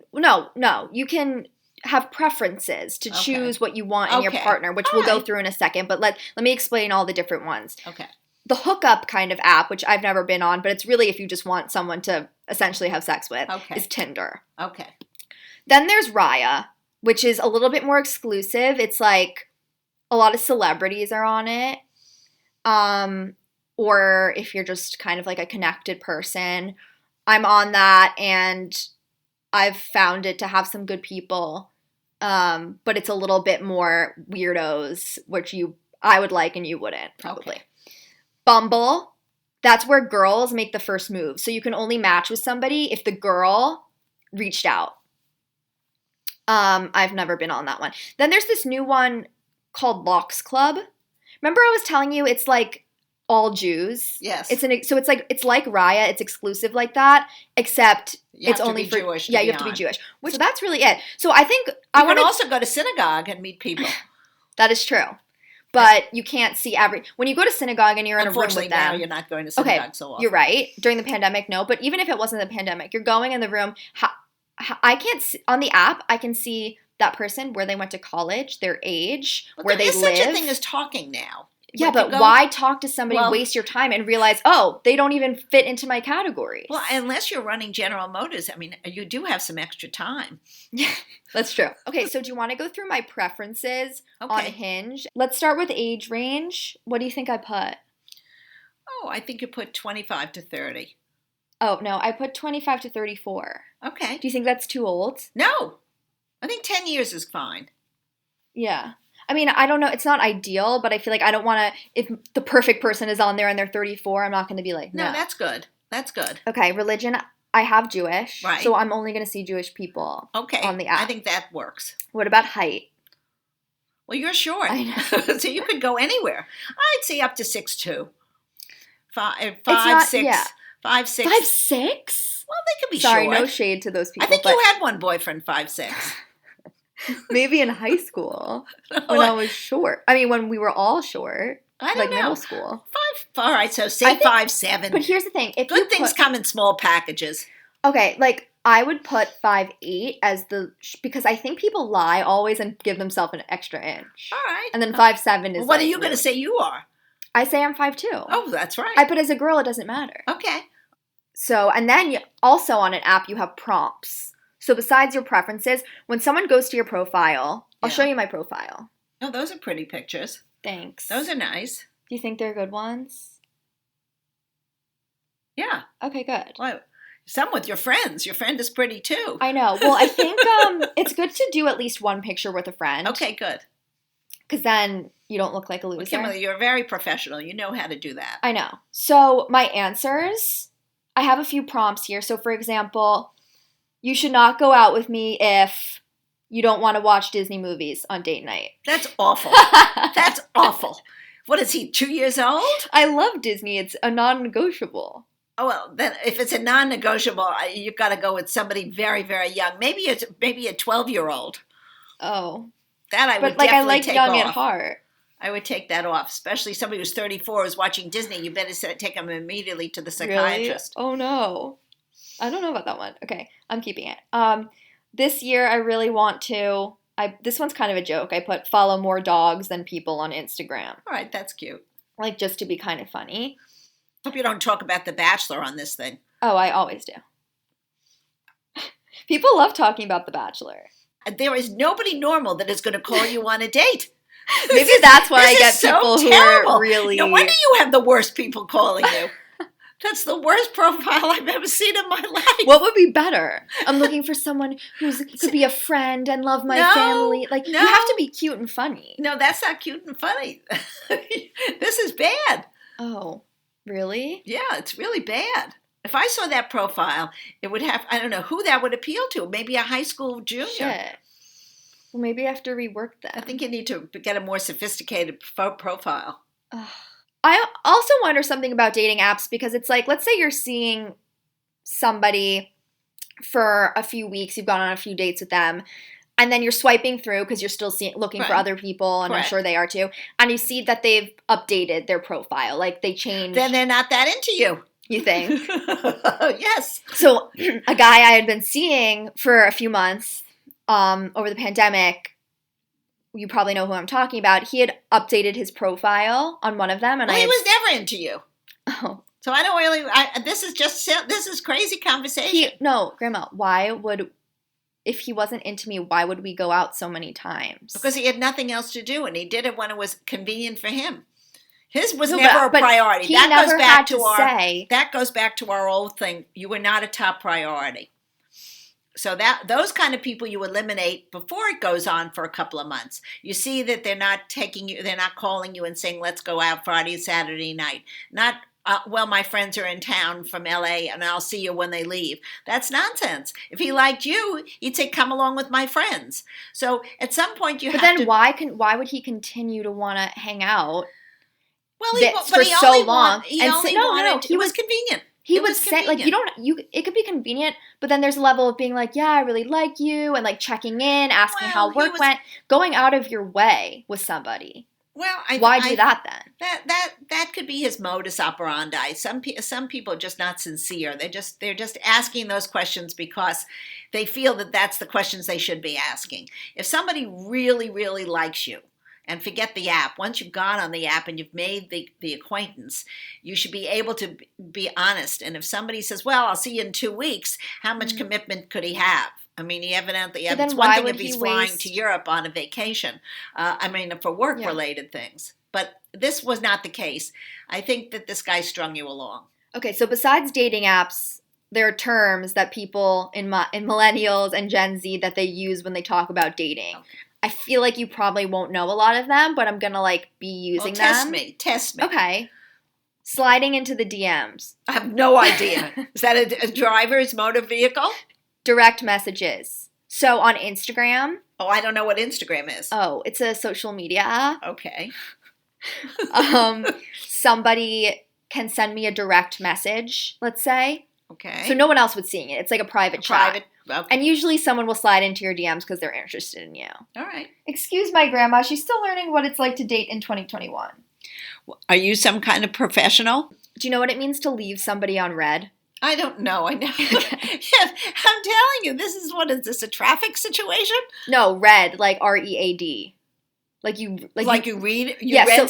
[SPEAKER 1] you can have preferences to choose what you want in your partner, which we'll go through in a second. But let me explain all the different ones.
[SPEAKER 2] Okay.
[SPEAKER 1] The hookup kind of app, which I've never been on, but it's really if you just want someone to essentially have sex with, is Tinder.
[SPEAKER 2] Okay.
[SPEAKER 1] Then there's Raya, which is a little bit more exclusive. It's like a lot of celebrities are on it. Or if you're just kind of like a connected person, I'm on that and I've found it to have some good people. But it's a little bit more weirdos, which I would like and you wouldn't, probably. Okay. Bumble, that's where girls make the first move. So you can only match with somebody if the girl reached out. I've never been on that one. Then there's this new one called Locks Club. Remember I was telling you it's like all Jews?
[SPEAKER 2] Yes.
[SPEAKER 1] So it's like Raya. It's exclusive like that, except it's only for
[SPEAKER 2] Jewish.
[SPEAKER 1] Yeah, you have to be Jewish. So that's really it. So I think I
[SPEAKER 2] want to also go to synagogue and meet people.
[SPEAKER 1] That is true. But you can't see when you go to synagogue and you're in a room with them.
[SPEAKER 2] Unfortunately, now you're not going to synagogue so often.
[SPEAKER 1] You're right. During the pandemic, no. But even if it wasn't the pandemic, you're going in the room. I can't see, on the app, I can see that person, where they went to college, their age, where they live.
[SPEAKER 2] There's such a thing as talking now.
[SPEAKER 1] Yeah, but why talk to somebody, waste your time, and realize, they don't even fit into my categories?
[SPEAKER 2] Well, unless you're running General Motors, I mean, you do have some extra time.
[SPEAKER 1] Yeah, that's true. Okay, so do you want to go through my preferences on Hinge? Let's start with age range. What do you think I put?
[SPEAKER 2] Oh, I think you put 25 to 30.
[SPEAKER 1] Oh, no, I put 25 to 34.
[SPEAKER 2] Okay.
[SPEAKER 1] Do you think that's too old?
[SPEAKER 2] No. I think 10 years is fine.
[SPEAKER 1] Yeah. I mean, I don't know. It's not ideal, but I feel like I don't want to, if the perfect person is on there and they're 34, I'm not going to be like, no.
[SPEAKER 2] No, that's good. That's good.
[SPEAKER 1] Okay, religion, I have Jewish.
[SPEAKER 2] Right.
[SPEAKER 1] So I'm only going to see Jewish people on the app.
[SPEAKER 2] I think that works.
[SPEAKER 1] What about height?
[SPEAKER 2] Well, you're short.
[SPEAKER 1] I know.
[SPEAKER 2] So you could go anywhere. I'd say up to 6'2". 5'6".
[SPEAKER 1] Yeah.
[SPEAKER 2] 5'6".
[SPEAKER 1] 5'6"?
[SPEAKER 2] Well, they could be
[SPEAKER 1] Sorry,
[SPEAKER 2] short.
[SPEAKER 1] no shade to those people.
[SPEAKER 2] I think you had one boyfriend 5'6".
[SPEAKER 1] Maybe in high school when I was short. I mean, when we were all short.
[SPEAKER 2] I don't know.
[SPEAKER 1] Middle school.
[SPEAKER 2] All right, so say 5'7".
[SPEAKER 1] But here's the thing.
[SPEAKER 2] Good things come in small packages.
[SPEAKER 1] Okay, I would put 5'8" as because I think people lie always and give themselves an extra inch.
[SPEAKER 2] All right.
[SPEAKER 1] And then 5'7" is
[SPEAKER 2] what are you going to say you are?
[SPEAKER 1] I say I'm 5'2".
[SPEAKER 2] Oh, that's right.
[SPEAKER 1] But as a girl, it doesn't matter.
[SPEAKER 2] Okay.
[SPEAKER 1] So, and then also on an app, you have prompts. So besides your preferences, when someone goes to your profile, I'll show you my profile.
[SPEAKER 2] Oh, those are pretty pictures.
[SPEAKER 1] Thanks.
[SPEAKER 2] Those are nice.
[SPEAKER 1] Do you think they're good ones?
[SPEAKER 2] Yeah.
[SPEAKER 1] Okay, good.
[SPEAKER 2] Well, some with your friends. Your friend is pretty too.
[SPEAKER 1] I know. Well, I think it's good to do at least one picture with a friend.
[SPEAKER 2] Okay, good.
[SPEAKER 1] Because then you don't look like a loser.
[SPEAKER 2] Well, Kimberly, you're very professional. You know how to do that.
[SPEAKER 1] I know. So my answers, I have a few prompts here. So for example, you should not go out with me if you don't want to watch Disney movies on date night.
[SPEAKER 2] That's awful. That's awful. What is he, 2 years old?
[SPEAKER 1] I love Disney. It's a non-negotiable.
[SPEAKER 2] Oh, well, then if it's a non-negotiable, you've got to go with somebody very, very young. Maybe a 12-year-old.
[SPEAKER 1] Oh.
[SPEAKER 2] That I would definitely take off.
[SPEAKER 1] But I like young at heart.
[SPEAKER 2] I would take that off, especially somebody who's 34 who's watching Disney. You better take them immediately to the psychiatrist.
[SPEAKER 1] Really? Oh, no. I don't know about that one. Okay, I'm keeping it. This year, I really want to... this one's kind of a joke. I put follow more dogs than people on Instagram.
[SPEAKER 2] All right, that's cute.
[SPEAKER 1] Just to be kind of funny.
[SPEAKER 2] Hope you don't talk about The Bachelor on this thing.
[SPEAKER 1] Oh, I always do. People love talking about The Bachelor.
[SPEAKER 2] There is nobody normal that is going to call you on a date.
[SPEAKER 1] Maybe that's why I get
[SPEAKER 2] so
[SPEAKER 1] people who
[SPEAKER 2] terrible.
[SPEAKER 1] are really...
[SPEAKER 2] No wonder you have the worst people calling you. That's the worst profile I've ever seen in my life.
[SPEAKER 1] What would be better? I'm looking for someone who could be a friend and love my family. Like, you have to be cute and funny.
[SPEAKER 2] No, that's not cute and funny. This is bad.
[SPEAKER 1] Oh, really?
[SPEAKER 2] Yeah, it's really bad. If I saw that profile, it would have, I don't know who that would appeal to. Maybe a high school junior.
[SPEAKER 1] Shit. Well, maybe I have to rework that.
[SPEAKER 2] I think you need to get a more sophisticated profile.
[SPEAKER 1] I also wonder something about dating apps because it's like, let's say you're seeing somebody for a few weeks, you've gone on a few dates with them, and then you're swiping through because you're still looking for other people, and I'm sure they are too, and you see that they've updated their profile, like they changed.
[SPEAKER 2] Then they're not that into you.
[SPEAKER 1] You think?
[SPEAKER 2] Yes.
[SPEAKER 1] So a guy I had been seeing for a few months over the pandemic, you probably know who I'm talking about. He had updated his profile on one of them, and
[SPEAKER 2] he was never into you.
[SPEAKER 1] Oh,
[SPEAKER 2] so I don't really. This is crazy conversation.
[SPEAKER 1] No, Grandma. If he wasn't into me, why would we go out so many times?
[SPEAKER 2] Because he had nothing else to do, and he did it when it was convenient for him. His was never a priority. That goes back to our old thing. You were not a top priority. So those kind of people you eliminate before it goes on for a couple of months. You see that they're not calling you and saying, let's go out Friday, Saturday night. Not, my friends are in town from LA and I'll see you when they leave. That's nonsense. If he liked you, he'd say, come along with my friends. So at some point you have to...
[SPEAKER 1] But then why would he continue to want to hang out?
[SPEAKER 2] Well, he was convenient.
[SPEAKER 1] He would say, like, it could be convenient, but then there's a level of being like, yeah, I really like you, and like checking in, asking how work went, going out of your way with somebody.
[SPEAKER 2] Well,
[SPEAKER 1] why do that then?
[SPEAKER 2] That could be his modus operandi. Some people are just not sincere. They're just asking those questions because they feel that that's the questions they should be asking. If somebody really, really likes you, and forget the app. Once you've gone on the app and you've made the acquaintance, you should be able to be honest. And if somebody says, well, I'll see you in 2 weeks, how much commitment could he have? I mean, he evidently, it's one thing if he's flying to Europe on a vacation. For work-related things. But this was not the case. I think that this guy strung you along.
[SPEAKER 1] Okay, so besides dating apps, there are terms that people in millennials and Gen Z that they use when they talk about dating. Okay. I feel like you probably won't know a lot of them, but I'm going to be using them.
[SPEAKER 2] Test me.
[SPEAKER 1] Okay. Sliding into the DMs.
[SPEAKER 2] I have no idea. Is that a driver's motor vehicle?
[SPEAKER 1] Direct messages. So on Instagram.
[SPEAKER 2] Oh, I don't know what Instagram is.
[SPEAKER 1] Oh, it's a social media app.
[SPEAKER 2] Okay.
[SPEAKER 1] Somebody can send me a direct message, let's say.
[SPEAKER 2] Okay.
[SPEAKER 1] So no one else would see it. It's like a private chat.
[SPEAKER 2] Okay.
[SPEAKER 1] And usually someone will slide into your DMs because they're interested in you.
[SPEAKER 2] All right.
[SPEAKER 1] Excuse my grandma. She's still learning what it's like to date in 2021.
[SPEAKER 2] Are you some kind of professional?
[SPEAKER 1] Do you know what it means to leave somebody on red?
[SPEAKER 2] I don't know. I know. Yeah, I'm telling you, is this a traffic situation?
[SPEAKER 1] No, red, like READ. You
[SPEAKER 2] read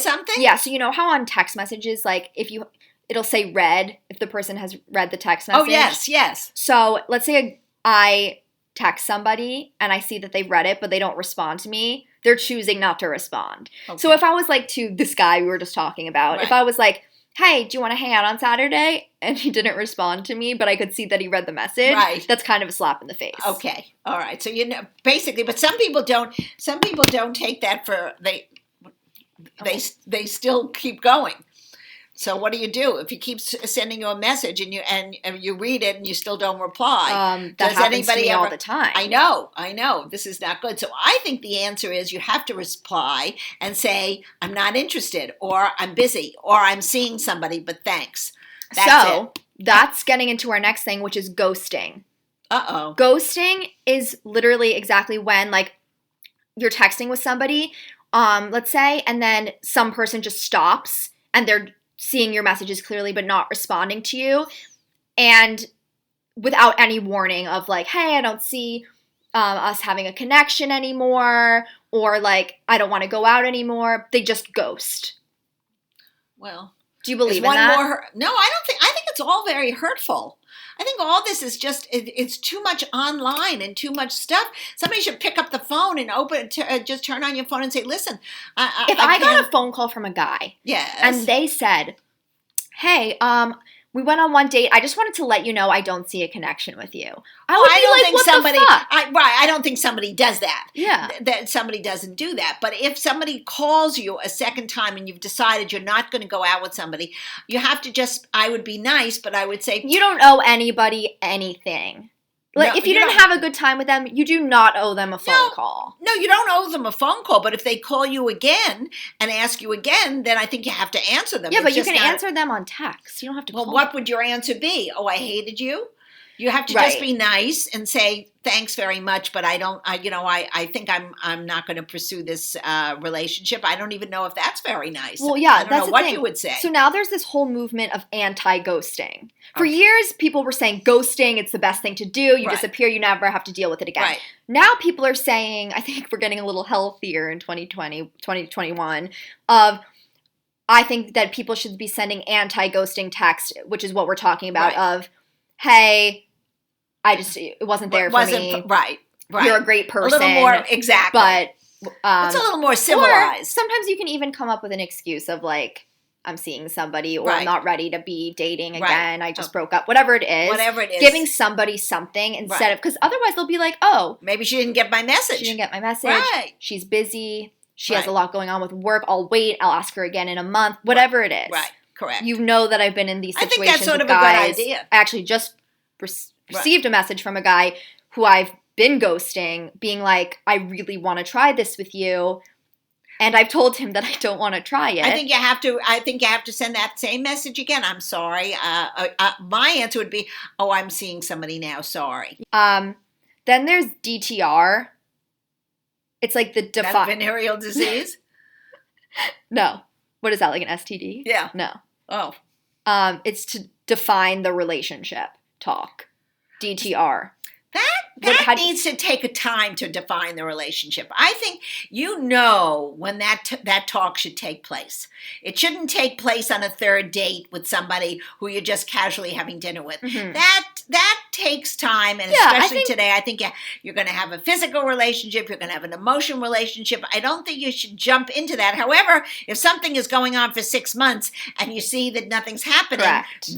[SPEAKER 2] something?
[SPEAKER 1] Yeah, so you know how on text messages, it'll say read if the person has read the text message?
[SPEAKER 2] Oh, yes.
[SPEAKER 1] So let's say I text somebody and I see that they've read it, but they don't respond to me. They're choosing not to respond. Okay. So if I was to this guy we were just talking about, if I was like, hey, do you want to hang out on Saturday? And he didn't respond to me, but I could see that he read the message.
[SPEAKER 2] Right.
[SPEAKER 1] That's kind of a slap in the face.
[SPEAKER 2] Okay. All right. So, basically, but some people don't take that for, they still keep going. So what do? If he keeps sending you a message and you read it and you still don't reply,
[SPEAKER 1] that happens to me all the time.
[SPEAKER 2] I know. This is not good. So I think the answer is you have to reply and say, I'm not interested, or I'm busy, or I'm seeing somebody, but thanks.
[SPEAKER 1] That's getting into our next thing, which is ghosting.
[SPEAKER 2] Uh-oh.
[SPEAKER 1] Ghosting is literally exactly when, you're texting with somebody, let's say, and then some person just stops and they're seeing your messages clearly but not responding to you, and without any warning of hey, I don't see us having a connection anymore, or I don't want to go out anymore. They just ghost.
[SPEAKER 2] Well,
[SPEAKER 1] Do you believe in
[SPEAKER 2] one
[SPEAKER 1] that?
[SPEAKER 2] No, I think it's all very hurtful. I think all this is just, it's too much online and too much stuff. Somebody should pick up the phone and just turn on your phone and say, listen,
[SPEAKER 1] If I got a phone call from a guy,
[SPEAKER 2] yes,
[SPEAKER 1] and they said, hey, we went on one date. I just wanted to let you know I don't see a connection with you. I don't think somebody.
[SPEAKER 2] I don't think somebody does that.
[SPEAKER 1] Yeah,
[SPEAKER 2] that somebody doesn't do that. But if somebody calls you a second time and you've decided you're not going to go out with somebody, you have to just. I would be nice, but I would say
[SPEAKER 1] you don't owe anybody anything. Like,
[SPEAKER 2] no,
[SPEAKER 1] if you didn't have a good time with them, you do not owe them a phone call.
[SPEAKER 2] No, you don't owe them a phone call. But if they call you again and ask you again, then I think you have to answer them.
[SPEAKER 1] Yeah, but you can answer them on text. You don't have to call.
[SPEAKER 2] Well, what would your answer be? Oh, I hated you? You have to just be nice and say, thanks very much, but I think I'm not going to pursue this relationship. I don't even know if that's very nice.
[SPEAKER 1] Well, yeah,
[SPEAKER 2] I don't know what
[SPEAKER 1] thing.
[SPEAKER 2] You would say.
[SPEAKER 1] So now there's this whole movement of anti-ghosting. For years, people were saying ghosting, it's the best thing to do. You disappear, you never have to deal with it again.
[SPEAKER 2] Right.
[SPEAKER 1] Now people are saying, I think we're getting a little healthier in 2021, of I think that people should be sending anti-ghosting text, which is what we're talking about, of, hey, it wasn't there for me.
[SPEAKER 2] Right.
[SPEAKER 1] You're a great person.
[SPEAKER 2] A little more, exactly.
[SPEAKER 1] But
[SPEAKER 2] it's a little more civilized.
[SPEAKER 1] Or sometimes you can even come up with an excuse of like, I'm seeing somebody, or I'm not ready to be dating again. I just broke up. Whatever it is. Giving somebody something instead of, because otherwise they'll be like, oh.
[SPEAKER 2] Maybe she didn't get my message.
[SPEAKER 1] She didn't get my message.
[SPEAKER 2] Right.
[SPEAKER 1] She's busy. She has a lot going on with work. I'll wait. I'll ask her again in a month. Whatever it is.
[SPEAKER 2] Right. Correct.
[SPEAKER 1] You know that I've been in these situations
[SPEAKER 2] I think that's sort
[SPEAKER 1] with
[SPEAKER 2] of
[SPEAKER 1] guys.
[SPEAKER 2] a good idea.
[SPEAKER 1] I actually just received a message from a guy who I've been ghosting, being like, I really want to try this with you. And I've told him that I don't want to try it.
[SPEAKER 2] I think you have to send that same message again. I'm sorry. My answer would be, oh, I'm seeing somebody now. Sorry.
[SPEAKER 1] Then there's DTR. It's like the
[SPEAKER 2] venereal disease?
[SPEAKER 1] No. What is that, like an STD?
[SPEAKER 2] Yeah.
[SPEAKER 1] No.
[SPEAKER 2] Oh.
[SPEAKER 1] It's to define the relationship talk. DTR.
[SPEAKER 2] That needs to take a time to define the relationship. I think when that talk should take place. It shouldn't take place on a third date with somebody who you're just casually having dinner with. Mm-hmm. That takes time, and especially today, I think you're going to have a physical relationship, you're going to have an emotional relationship. I don't think you should jump into that. However, if something is going on for 6 months and you see that nothing's happening,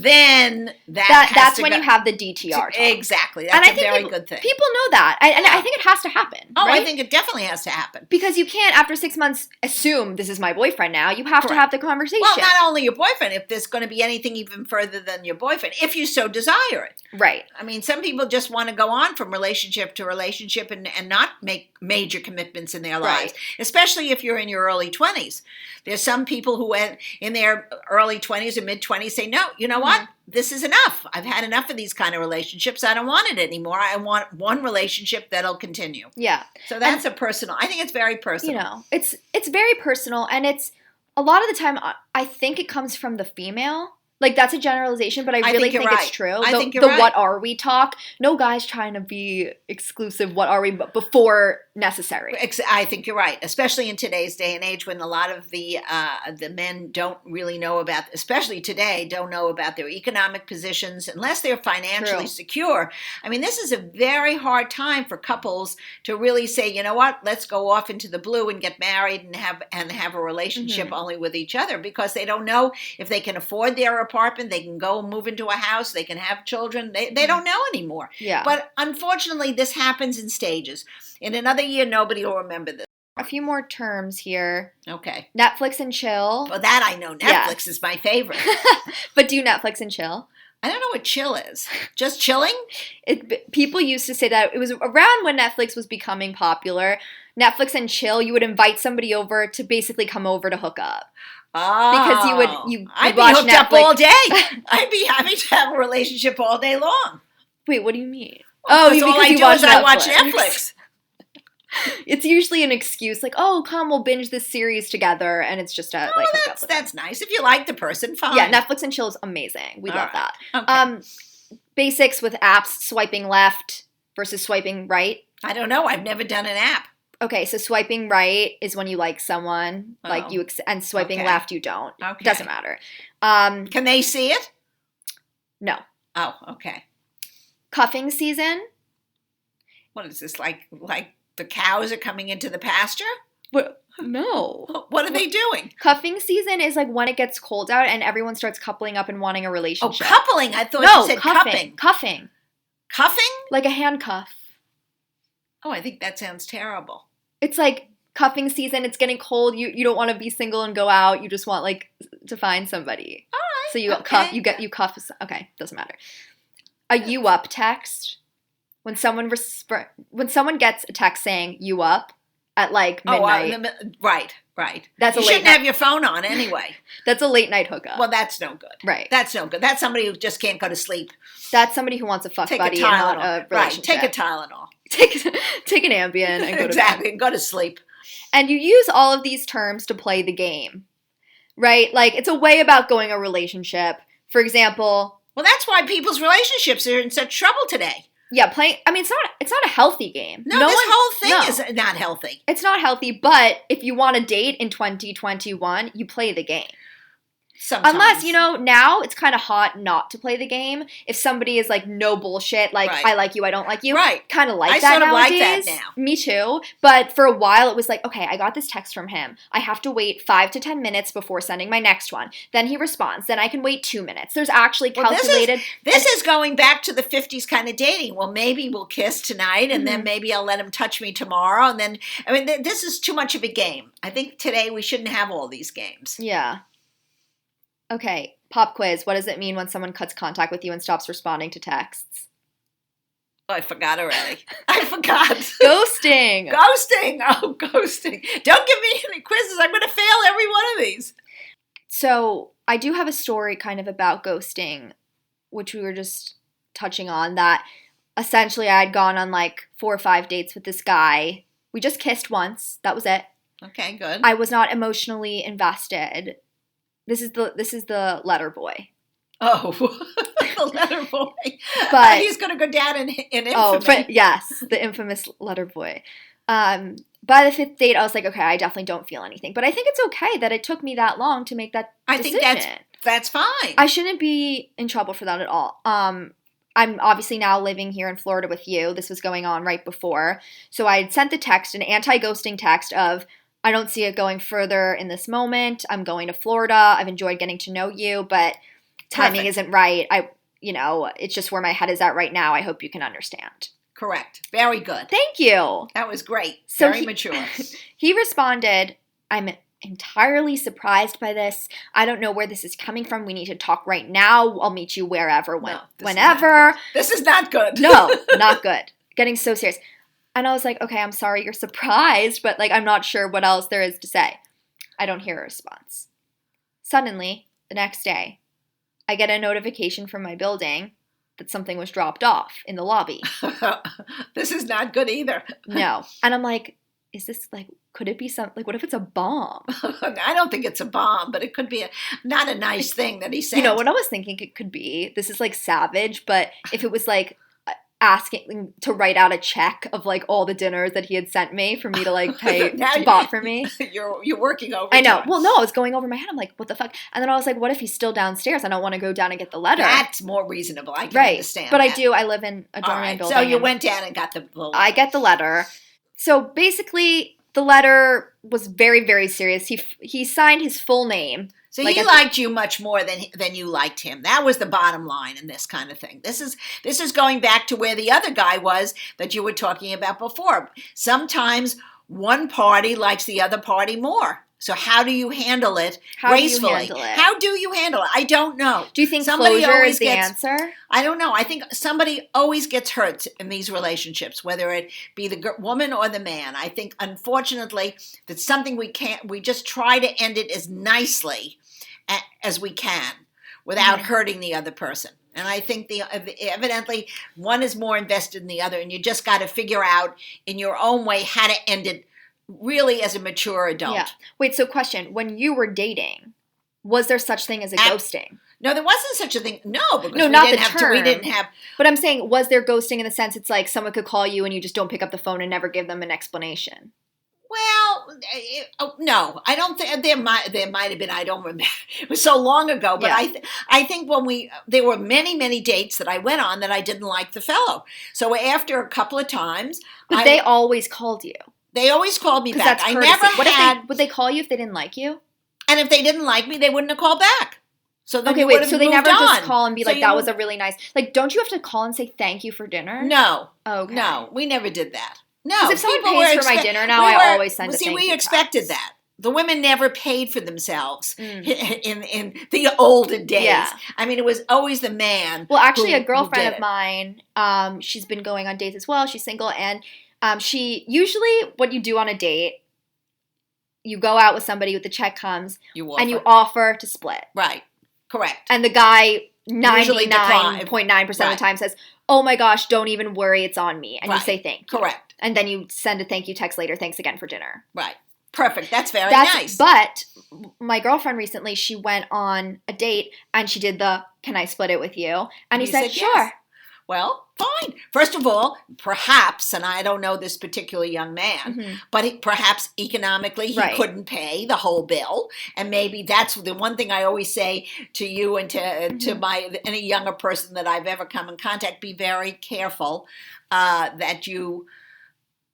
[SPEAKER 2] then that's
[SPEAKER 1] when you have the DTR talk.
[SPEAKER 2] Exactly. That's a very good thing.
[SPEAKER 1] People know that. I think it has to happen.
[SPEAKER 2] Oh,
[SPEAKER 1] right?
[SPEAKER 2] I think it definitely has to happen.
[SPEAKER 1] Because you can't, after 6 months, assume this is my boyfriend now. You have to have the conversation.
[SPEAKER 2] Well, not only your boyfriend, if there's going to be anything even further than your boyfriend, if you so desire it.
[SPEAKER 1] Right.
[SPEAKER 2] I mean, some people just want to go on from relationship to relationship and not make major commitments in their lives, especially if you're in your early 20s. There's some people who in their early 20s or mid-20s say, no, you know what? This is enough. I've had enough of these kind of relationships. I don't want it anymore. I want one relationship that'll continue.
[SPEAKER 1] Yeah.
[SPEAKER 2] So that's I think it's very personal.
[SPEAKER 1] You know, it's very personal, and it's a lot of the time I think it comes from the female. Like, that's a generalization, but I really think it's true.
[SPEAKER 2] I think you're right.
[SPEAKER 1] What are we talk. No guy's trying to be exclusive. What are we before necessary?
[SPEAKER 2] I think you're right, especially in today's day and age when a lot of the men don't really know about, especially today, don't know about their economic positions unless they're financially secure. I mean, this is a very hard time for couples to really say, you know what, let's go off into the blue and get married and have a relationship only with each other, because they don't know if they can afford their apartment, they can go move into a house, they can have children. They don't know anymore.
[SPEAKER 1] Yeah.
[SPEAKER 2] But unfortunately, this happens in stages. In another year, nobody will remember this.
[SPEAKER 1] A few more terms here.
[SPEAKER 2] Okay.
[SPEAKER 1] Netflix and chill.
[SPEAKER 2] Well, that I know. Netflix is my favorite.
[SPEAKER 1] But do you Netflix and chill?
[SPEAKER 2] I don't know what chill is. Just chilling?
[SPEAKER 1] People used to say that. It was around when Netflix was becoming popular. Netflix and chill, you would invite somebody over to basically come over to hook up.
[SPEAKER 2] Oh,
[SPEAKER 1] because
[SPEAKER 2] I'd be hooked
[SPEAKER 1] Netflix.
[SPEAKER 2] Up all day. I'd be happy to have a relationship all day long.
[SPEAKER 1] Wait, what do you mean?
[SPEAKER 2] Well, because all I do is I watch Netflix.
[SPEAKER 1] It's usually an excuse, like, oh, come, we'll binge this series together, and it's just hook up with
[SPEAKER 2] that's nice. If you like the person, fine.
[SPEAKER 1] Yeah, Netflix and chill is amazing. We love that.
[SPEAKER 2] Okay.
[SPEAKER 1] Basics with apps: swiping left versus swiping right.
[SPEAKER 2] I don't know. I've never done an app.
[SPEAKER 1] Okay, so swiping right is when you like someone, and swiping left you don't.
[SPEAKER 2] Okay.
[SPEAKER 1] It doesn't matter.
[SPEAKER 2] Can they see it?
[SPEAKER 1] No.
[SPEAKER 2] Oh, okay.
[SPEAKER 1] Cuffing season.
[SPEAKER 2] What is this, like the cows are coming into the pasture?
[SPEAKER 1] What? No.
[SPEAKER 2] What are they doing?
[SPEAKER 1] Cuffing season is like when it gets cold out and everyone starts coupling up and wanting a
[SPEAKER 2] Oh,
[SPEAKER 1] relationship.
[SPEAKER 2] coupling. I thought
[SPEAKER 1] No,
[SPEAKER 2] you said
[SPEAKER 1] cuffing.
[SPEAKER 2] cupping.
[SPEAKER 1] Cuffing.
[SPEAKER 2] Cuffing?
[SPEAKER 1] Like a handcuff.
[SPEAKER 2] Oh, I think that sounds terrible.
[SPEAKER 1] It's like cuffing season. It's getting cold. You don't want to be single and go out. You just want like to find somebody.
[SPEAKER 2] All right.
[SPEAKER 1] So you
[SPEAKER 2] okay.
[SPEAKER 1] cuff. You cuff. Okay, doesn't matter. A you up text. When someone gets a text saying you up at like midnight.
[SPEAKER 2] Right.
[SPEAKER 1] That's
[SPEAKER 2] you
[SPEAKER 1] a late
[SPEAKER 2] shouldn't
[SPEAKER 1] night.
[SPEAKER 2] have your phone on anyway.
[SPEAKER 1] That's a late night hookup.
[SPEAKER 2] Well, that's no good.
[SPEAKER 1] Right.
[SPEAKER 2] That's no good. That's somebody who just can't go to sleep.
[SPEAKER 1] That's somebody who wants a fuck
[SPEAKER 2] Take
[SPEAKER 1] buddy
[SPEAKER 2] a
[SPEAKER 1] and
[SPEAKER 2] Tylenol.
[SPEAKER 1] not a relationship.
[SPEAKER 2] Right. Take a Tylenol.
[SPEAKER 1] Take an Ambien and go to bed.
[SPEAKER 2] Exactly. And go to sleep.
[SPEAKER 1] And you use all of these terms to play the game, right? Like it's a way about going a relationship. For example,
[SPEAKER 2] well, that's why people's relationships are in such trouble today.
[SPEAKER 1] Yeah, playing. I mean, it's not a healthy game.
[SPEAKER 2] No, this whole thing is not healthy.
[SPEAKER 1] It's not healthy. But if you want to date in 2021, you play the game.
[SPEAKER 2] Sometimes.
[SPEAKER 1] Unless, now it's kind of hot not to play the game. If somebody is like, no bullshit, like,
[SPEAKER 2] right.
[SPEAKER 1] I like you, I don't like you.
[SPEAKER 2] Right.
[SPEAKER 1] Kind of like
[SPEAKER 2] I
[SPEAKER 1] that
[SPEAKER 2] sort of
[SPEAKER 1] nowadays.
[SPEAKER 2] like that now.
[SPEAKER 1] Me too. But for a while, it was like, okay, I got this text from him. I have to wait 5 to 10 minutes before sending my next one. Then he responds. Then I can wait 2 minutes. There's actually calculated.
[SPEAKER 2] This is going back to the 50s kind of dating. Well, maybe we'll kiss tonight, and then maybe I'll let him touch me tomorrow. And then, this is too much of a game. I think today we shouldn't have all these games.
[SPEAKER 1] Yeah. Okay, pop quiz. What does it mean when someone cuts contact with you and stops responding to texts?
[SPEAKER 2] Oh, I forgot already. I forgot.
[SPEAKER 1] Ghosting.
[SPEAKER 2] Ghosting. Oh, ghosting. Don't give me any quizzes. I'm going to fail every one of these.
[SPEAKER 1] So I do have a story kind of about ghosting, which we were just touching on, that essentially I had gone on like 4 or 5 dates with this guy. We just kissed once. That was it.
[SPEAKER 2] Okay, good.
[SPEAKER 1] I was not emotionally invested. This is the letter boy.
[SPEAKER 2] Oh, the letter boy.
[SPEAKER 1] But
[SPEAKER 2] he's going to go down in infamy.
[SPEAKER 1] Oh, yes, the infamous letter boy. By the 5th date, I was like, okay, I definitely don't feel anything. But I think it's okay that it took me that long to make that decision.
[SPEAKER 2] I think that's fine.
[SPEAKER 1] I shouldn't be in trouble for that at all. I'm obviously now living here in Florida with you. This was going on right before. So I had sent the text, an anti-ghosting text of, I don't see it going further in this moment. I'm going to Florida. I've enjoyed getting to know you, but timing isn't right. It's just where my head is at right now. I hope you can understand.
[SPEAKER 2] Correct. Very good.
[SPEAKER 1] Thank you.
[SPEAKER 2] That was great.
[SPEAKER 1] So
[SPEAKER 2] Very mature.
[SPEAKER 1] He responded, I'm entirely surprised by this. I don't know where this is coming from. We need to talk right now. I'll meet you wherever, whenever.
[SPEAKER 2] This is not good.
[SPEAKER 1] No, not good. Getting so serious. And I was like, okay, I'm sorry you're surprised, but like I'm not sure what else there is to say. I don't hear a response. Suddenly, the next day, I get a notification from my building that something was dropped off in the lobby.
[SPEAKER 2] This is not good either.
[SPEAKER 1] No. And I'm like, is this like, could it be what if it's a bomb?
[SPEAKER 2] I don't think it's a bomb, but it could be not a nice thing that he said.
[SPEAKER 1] What I was thinking it could be, this is like savage, but if it was like asking to write out a check of like all the dinners that he had sent me for me to like pay bought for me.
[SPEAKER 2] You're working over.
[SPEAKER 1] I know. Well, no, I was going over my head. I'm like, what the fuck? And then I was like, what if he's still downstairs? I don't want to go down and get the letter.
[SPEAKER 2] That's more reasonable. I can understand.
[SPEAKER 1] But
[SPEAKER 2] that.
[SPEAKER 1] I do. I live in a doorman building.
[SPEAKER 2] So you went down and got the letter.
[SPEAKER 1] I get the letter. So basically, the letter was very, very serious. He signed his full name.
[SPEAKER 2] So he liked you much more than you liked him. That was the bottom line in this kind of thing. This is going back to where the other guy was that you were talking about before. Sometimes one party likes the other party more. So how do you handle it gracefully? How do you handle it? I don't know.
[SPEAKER 1] Do you think closure is the answer?
[SPEAKER 2] I don't know. I think somebody always gets hurt in these relationships, whether it be the woman or the man. I think, unfortunately, that's something we just try to end it as nicely as we can without hurting the other person. And I think evidently one is more invested in the other, and you just got to figure out in your own way how to end it really as a mature adult. Yeah.
[SPEAKER 1] Wait, so question, when you were dating, was there such thing as a ghosting?
[SPEAKER 2] No, there wasn't such a thing. No, because we didn't have.
[SPEAKER 1] But I'm saying, was there ghosting in the sense it's like someone could call you and you just don't pick up the phone and never give them an explanation?
[SPEAKER 2] Well, no, I don't think there might have been. I don't remember. It was so long ago, but
[SPEAKER 1] Yeah.
[SPEAKER 2] I think there were many dates that I went on that I didn't like the fellow. So after a couple of times,
[SPEAKER 1] But they always called you.
[SPEAKER 2] They always called me
[SPEAKER 1] Because
[SPEAKER 2] back.
[SPEAKER 1] that's
[SPEAKER 2] I
[SPEAKER 1] courtesy.
[SPEAKER 2] never had.
[SPEAKER 1] Would they call you if they didn't like you?
[SPEAKER 2] And if they didn't like me, they wouldn't have called back. So then
[SPEAKER 1] Okay,
[SPEAKER 2] you
[SPEAKER 1] wait.
[SPEAKER 2] would have
[SPEAKER 1] So they
[SPEAKER 2] moved
[SPEAKER 1] never just
[SPEAKER 2] on.
[SPEAKER 1] call and be
[SPEAKER 2] So
[SPEAKER 1] like,
[SPEAKER 2] you
[SPEAKER 1] "That was
[SPEAKER 2] moved-
[SPEAKER 1] a really nice." Like, don't you have to call and say thank you for dinner?
[SPEAKER 2] No,
[SPEAKER 1] Okay.
[SPEAKER 2] no, we never did that. No,
[SPEAKER 1] Because if someone
[SPEAKER 2] people
[SPEAKER 1] pays
[SPEAKER 2] were
[SPEAKER 1] for my
[SPEAKER 2] expe-
[SPEAKER 1] dinner now,
[SPEAKER 2] we
[SPEAKER 1] I
[SPEAKER 2] were-
[SPEAKER 1] always send a
[SPEAKER 2] See,
[SPEAKER 1] thank
[SPEAKER 2] we
[SPEAKER 1] you
[SPEAKER 2] expected
[SPEAKER 1] text.
[SPEAKER 2] that. The women never paid for themselves
[SPEAKER 1] Mm.
[SPEAKER 2] in the olden days.
[SPEAKER 1] Yeah.
[SPEAKER 2] I mean, it was always the man.
[SPEAKER 1] Well, actually,
[SPEAKER 2] who
[SPEAKER 1] a girlfriend
[SPEAKER 2] did
[SPEAKER 1] of
[SPEAKER 2] it.
[SPEAKER 1] mine, she's been going on dates as well. She's single, and she usually what you do on a date, you go out with somebody, with the check comes, and you offer to split.
[SPEAKER 2] Right. Correct.
[SPEAKER 1] And the guy
[SPEAKER 2] Usually
[SPEAKER 1] 99.9% of the time says, "Oh my gosh, don't even worry, it's on me." And you
[SPEAKER 2] Right.
[SPEAKER 1] say thank you.
[SPEAKER 2] Correct.
[SPEAKER 1] And then you send a thank you text later, "Thanks again for dinner."
[SPEAKER 2] Right. Perfect. That's very nice.
[SPEAKER 1] But my girlfriend recently, she went on a date and she did the, "Can I split it with you?" And he said,
[SPEAKER 2] yes.
[SPEAKER 1] "Sure."
[SPEAKER 2] Well, fine. First of all, perhaps, and I don't know this particular young man,
[SPEAKER 1] Mm-hmm.
[SPEAKER 2] but perhaps economically he
[SPEAKER 1] Right.
[SPEAKER 2] couldn't pay the whole bill, and maybe that's the one thing I always say to you and to
[SPEAKER 1] Mm-hmm.
[SPEAKER 2] any younger person that I've ever come in contact: be very careful that you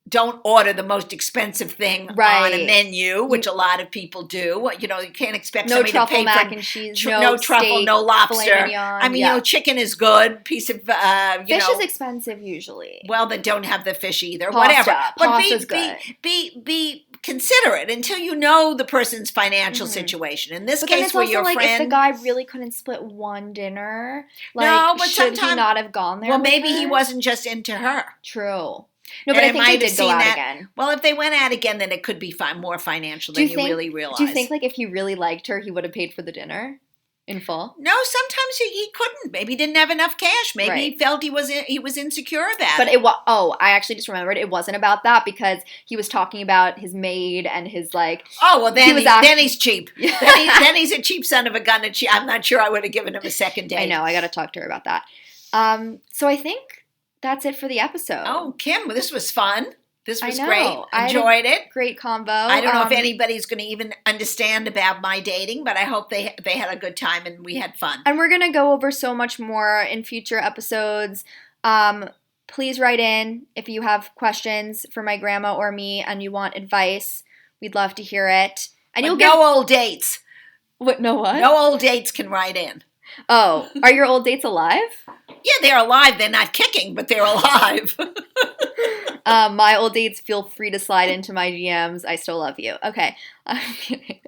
[SPEAKER 2] don't order the most expensive thing on
[SPEAKER 1] Right.
[SPEAKER 2] a menu, which a lot of people do. You know, you can't expect
[SPEAKER 1] No
[SPEAKER 2] somebody to
[SPEAKER 1] truffle
[SPEAKER 2] pay
[SPEAKER 1] mac
[SPEAKER 2] for
[SPEAKER 1] and cheese,
[SPEAKER 2] no truffle,
[SPEAKER 1] steak,
[SPEAKER 2] no
[SPEAKER 1] filet
[SPEAKER 2] lobster.
[SPEAKER 1] mignon.
[SPEAKER 2] I mean,
[SPEAKER 1] yeah.
[SPEAKER 2] you know, chicken is good. Piece of
[SPEAKER 1] Fish is expensive usually.
[SPEAKER 2] well, then don't have the fish either.
[SPEAKER 1] Pasta.
[SPEAKER 2] Whatever. But
[SPEAKER 1] Pasta's good.
[SPEAKER 2] be considerate until you know the person's financial
[SPEAKER 1] Mhm.
[SPEAKER 2] situation. In this
[SPEAKER 1] But then
[SPEAKER 2] case,
[SPEAKER 1] it's
[SPEAKER 2] where
[SPEAKER 1] also
[SPEAKER 2] your
[SPEAKER 1] like
[SPEAKER 2] friend,
[SPEAKER 1] if the guy really couldn't split one dinner, like
[SPEAKER 2] No, but
[SPEAKER 1] should he
[SPEAKER 2] sometime-
[SPEAKER 1] not have gone there?
[SPEAKER 2] well,
[SPEAKER 1] with
[SPEAKER 2] maybe he
[SPEAKER 1] her?
[SPEAKER 2] wasn't just into her.
[SPEAKER 1] True. No, but
[SPEAKER 2] And
[SPEAKER 1] I
[SPEAKER 2] it
[SPEAKER 1] think
[SPEAKER 2] might
[SPEAKER 1] they
[SPEAKER 2] have
[SPEAKER 1] did go
[SPEAKER 2] seen
[SPEAKER 1] out
[SPEAKER 2] that-
[SPEAKER 1] again.
[SPEAKER 2] Well, if they went out again, then it could be more financial than you really realize.
[SPEAKER 1] Do you think like if he really liked her, he would have paid for the dinner in full?
[SPEAKER 2] No, sometimes he couldn't. Maybe he didn't have enough cash. Maybe
[SPEAKER 1] Right.
[SPEAKER 2] he felt he was insecure about
[SPEAKER 1] But
[SPEAKER 2] it.
[SPEAKER 1] it was. Oh, I actually just remembered it wasn't about that because he was talking about his maid and his like.
[SPEAKER 2] Oh well, then
[SPEAKER 1] was
[SPEAKER 2] he's cheap. then he's a cheap son of a gun, and I'm not sure I would have given him a second date.
[SPEAKER 1] I know. I got to talk to her about that. So I think that's it for the episode.
[SPEAKER 2] Oh, Kim, this was fun. This was
[SPEAKER 1] I know.
[SPEAKER 2] great.
[SPEAKER 1] I had a
[SPEAKER 2] Enjoyed it.
[SPEAKER 1] Great combo.
[SPEAKER 2] I don't know if anybody's going to even understand about my dating, but I hope they had a good time and we had fun.
[SPEAKER 1] And we're gonna go over so much more in future episodes. Please write in if you have questions for my grandma or me and you want advice. We'd love to hear it. And
[SPEAKER 2] But
[SPEAKER 1] you'll
[SPEAKER 2] no old dates.
[SPEAKER 1] what? No what?
[SPEAKER 2] No old dates can write in.
[SPEAKER 1] Oh, are your old dates alive?
[SPEAKER 2] Yeah, they're alive. They're not kicking, but they're alive.
[SPEAKER 1] My old dates, feel free to slide into my DMs. I still love you. Okay, I'm kidding.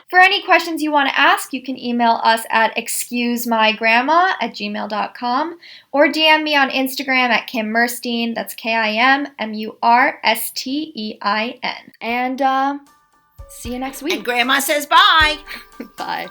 [SPEAKER 1] For any questions you want to ask, you can email us at excusemygrandma@gmail.com or DM me on Instagram at Kim Murstein. That's KIMMURSTEIN. And see you next week.
[SPEAKER 2] And Grandma says bye.
[SPEAKER 1] Bye.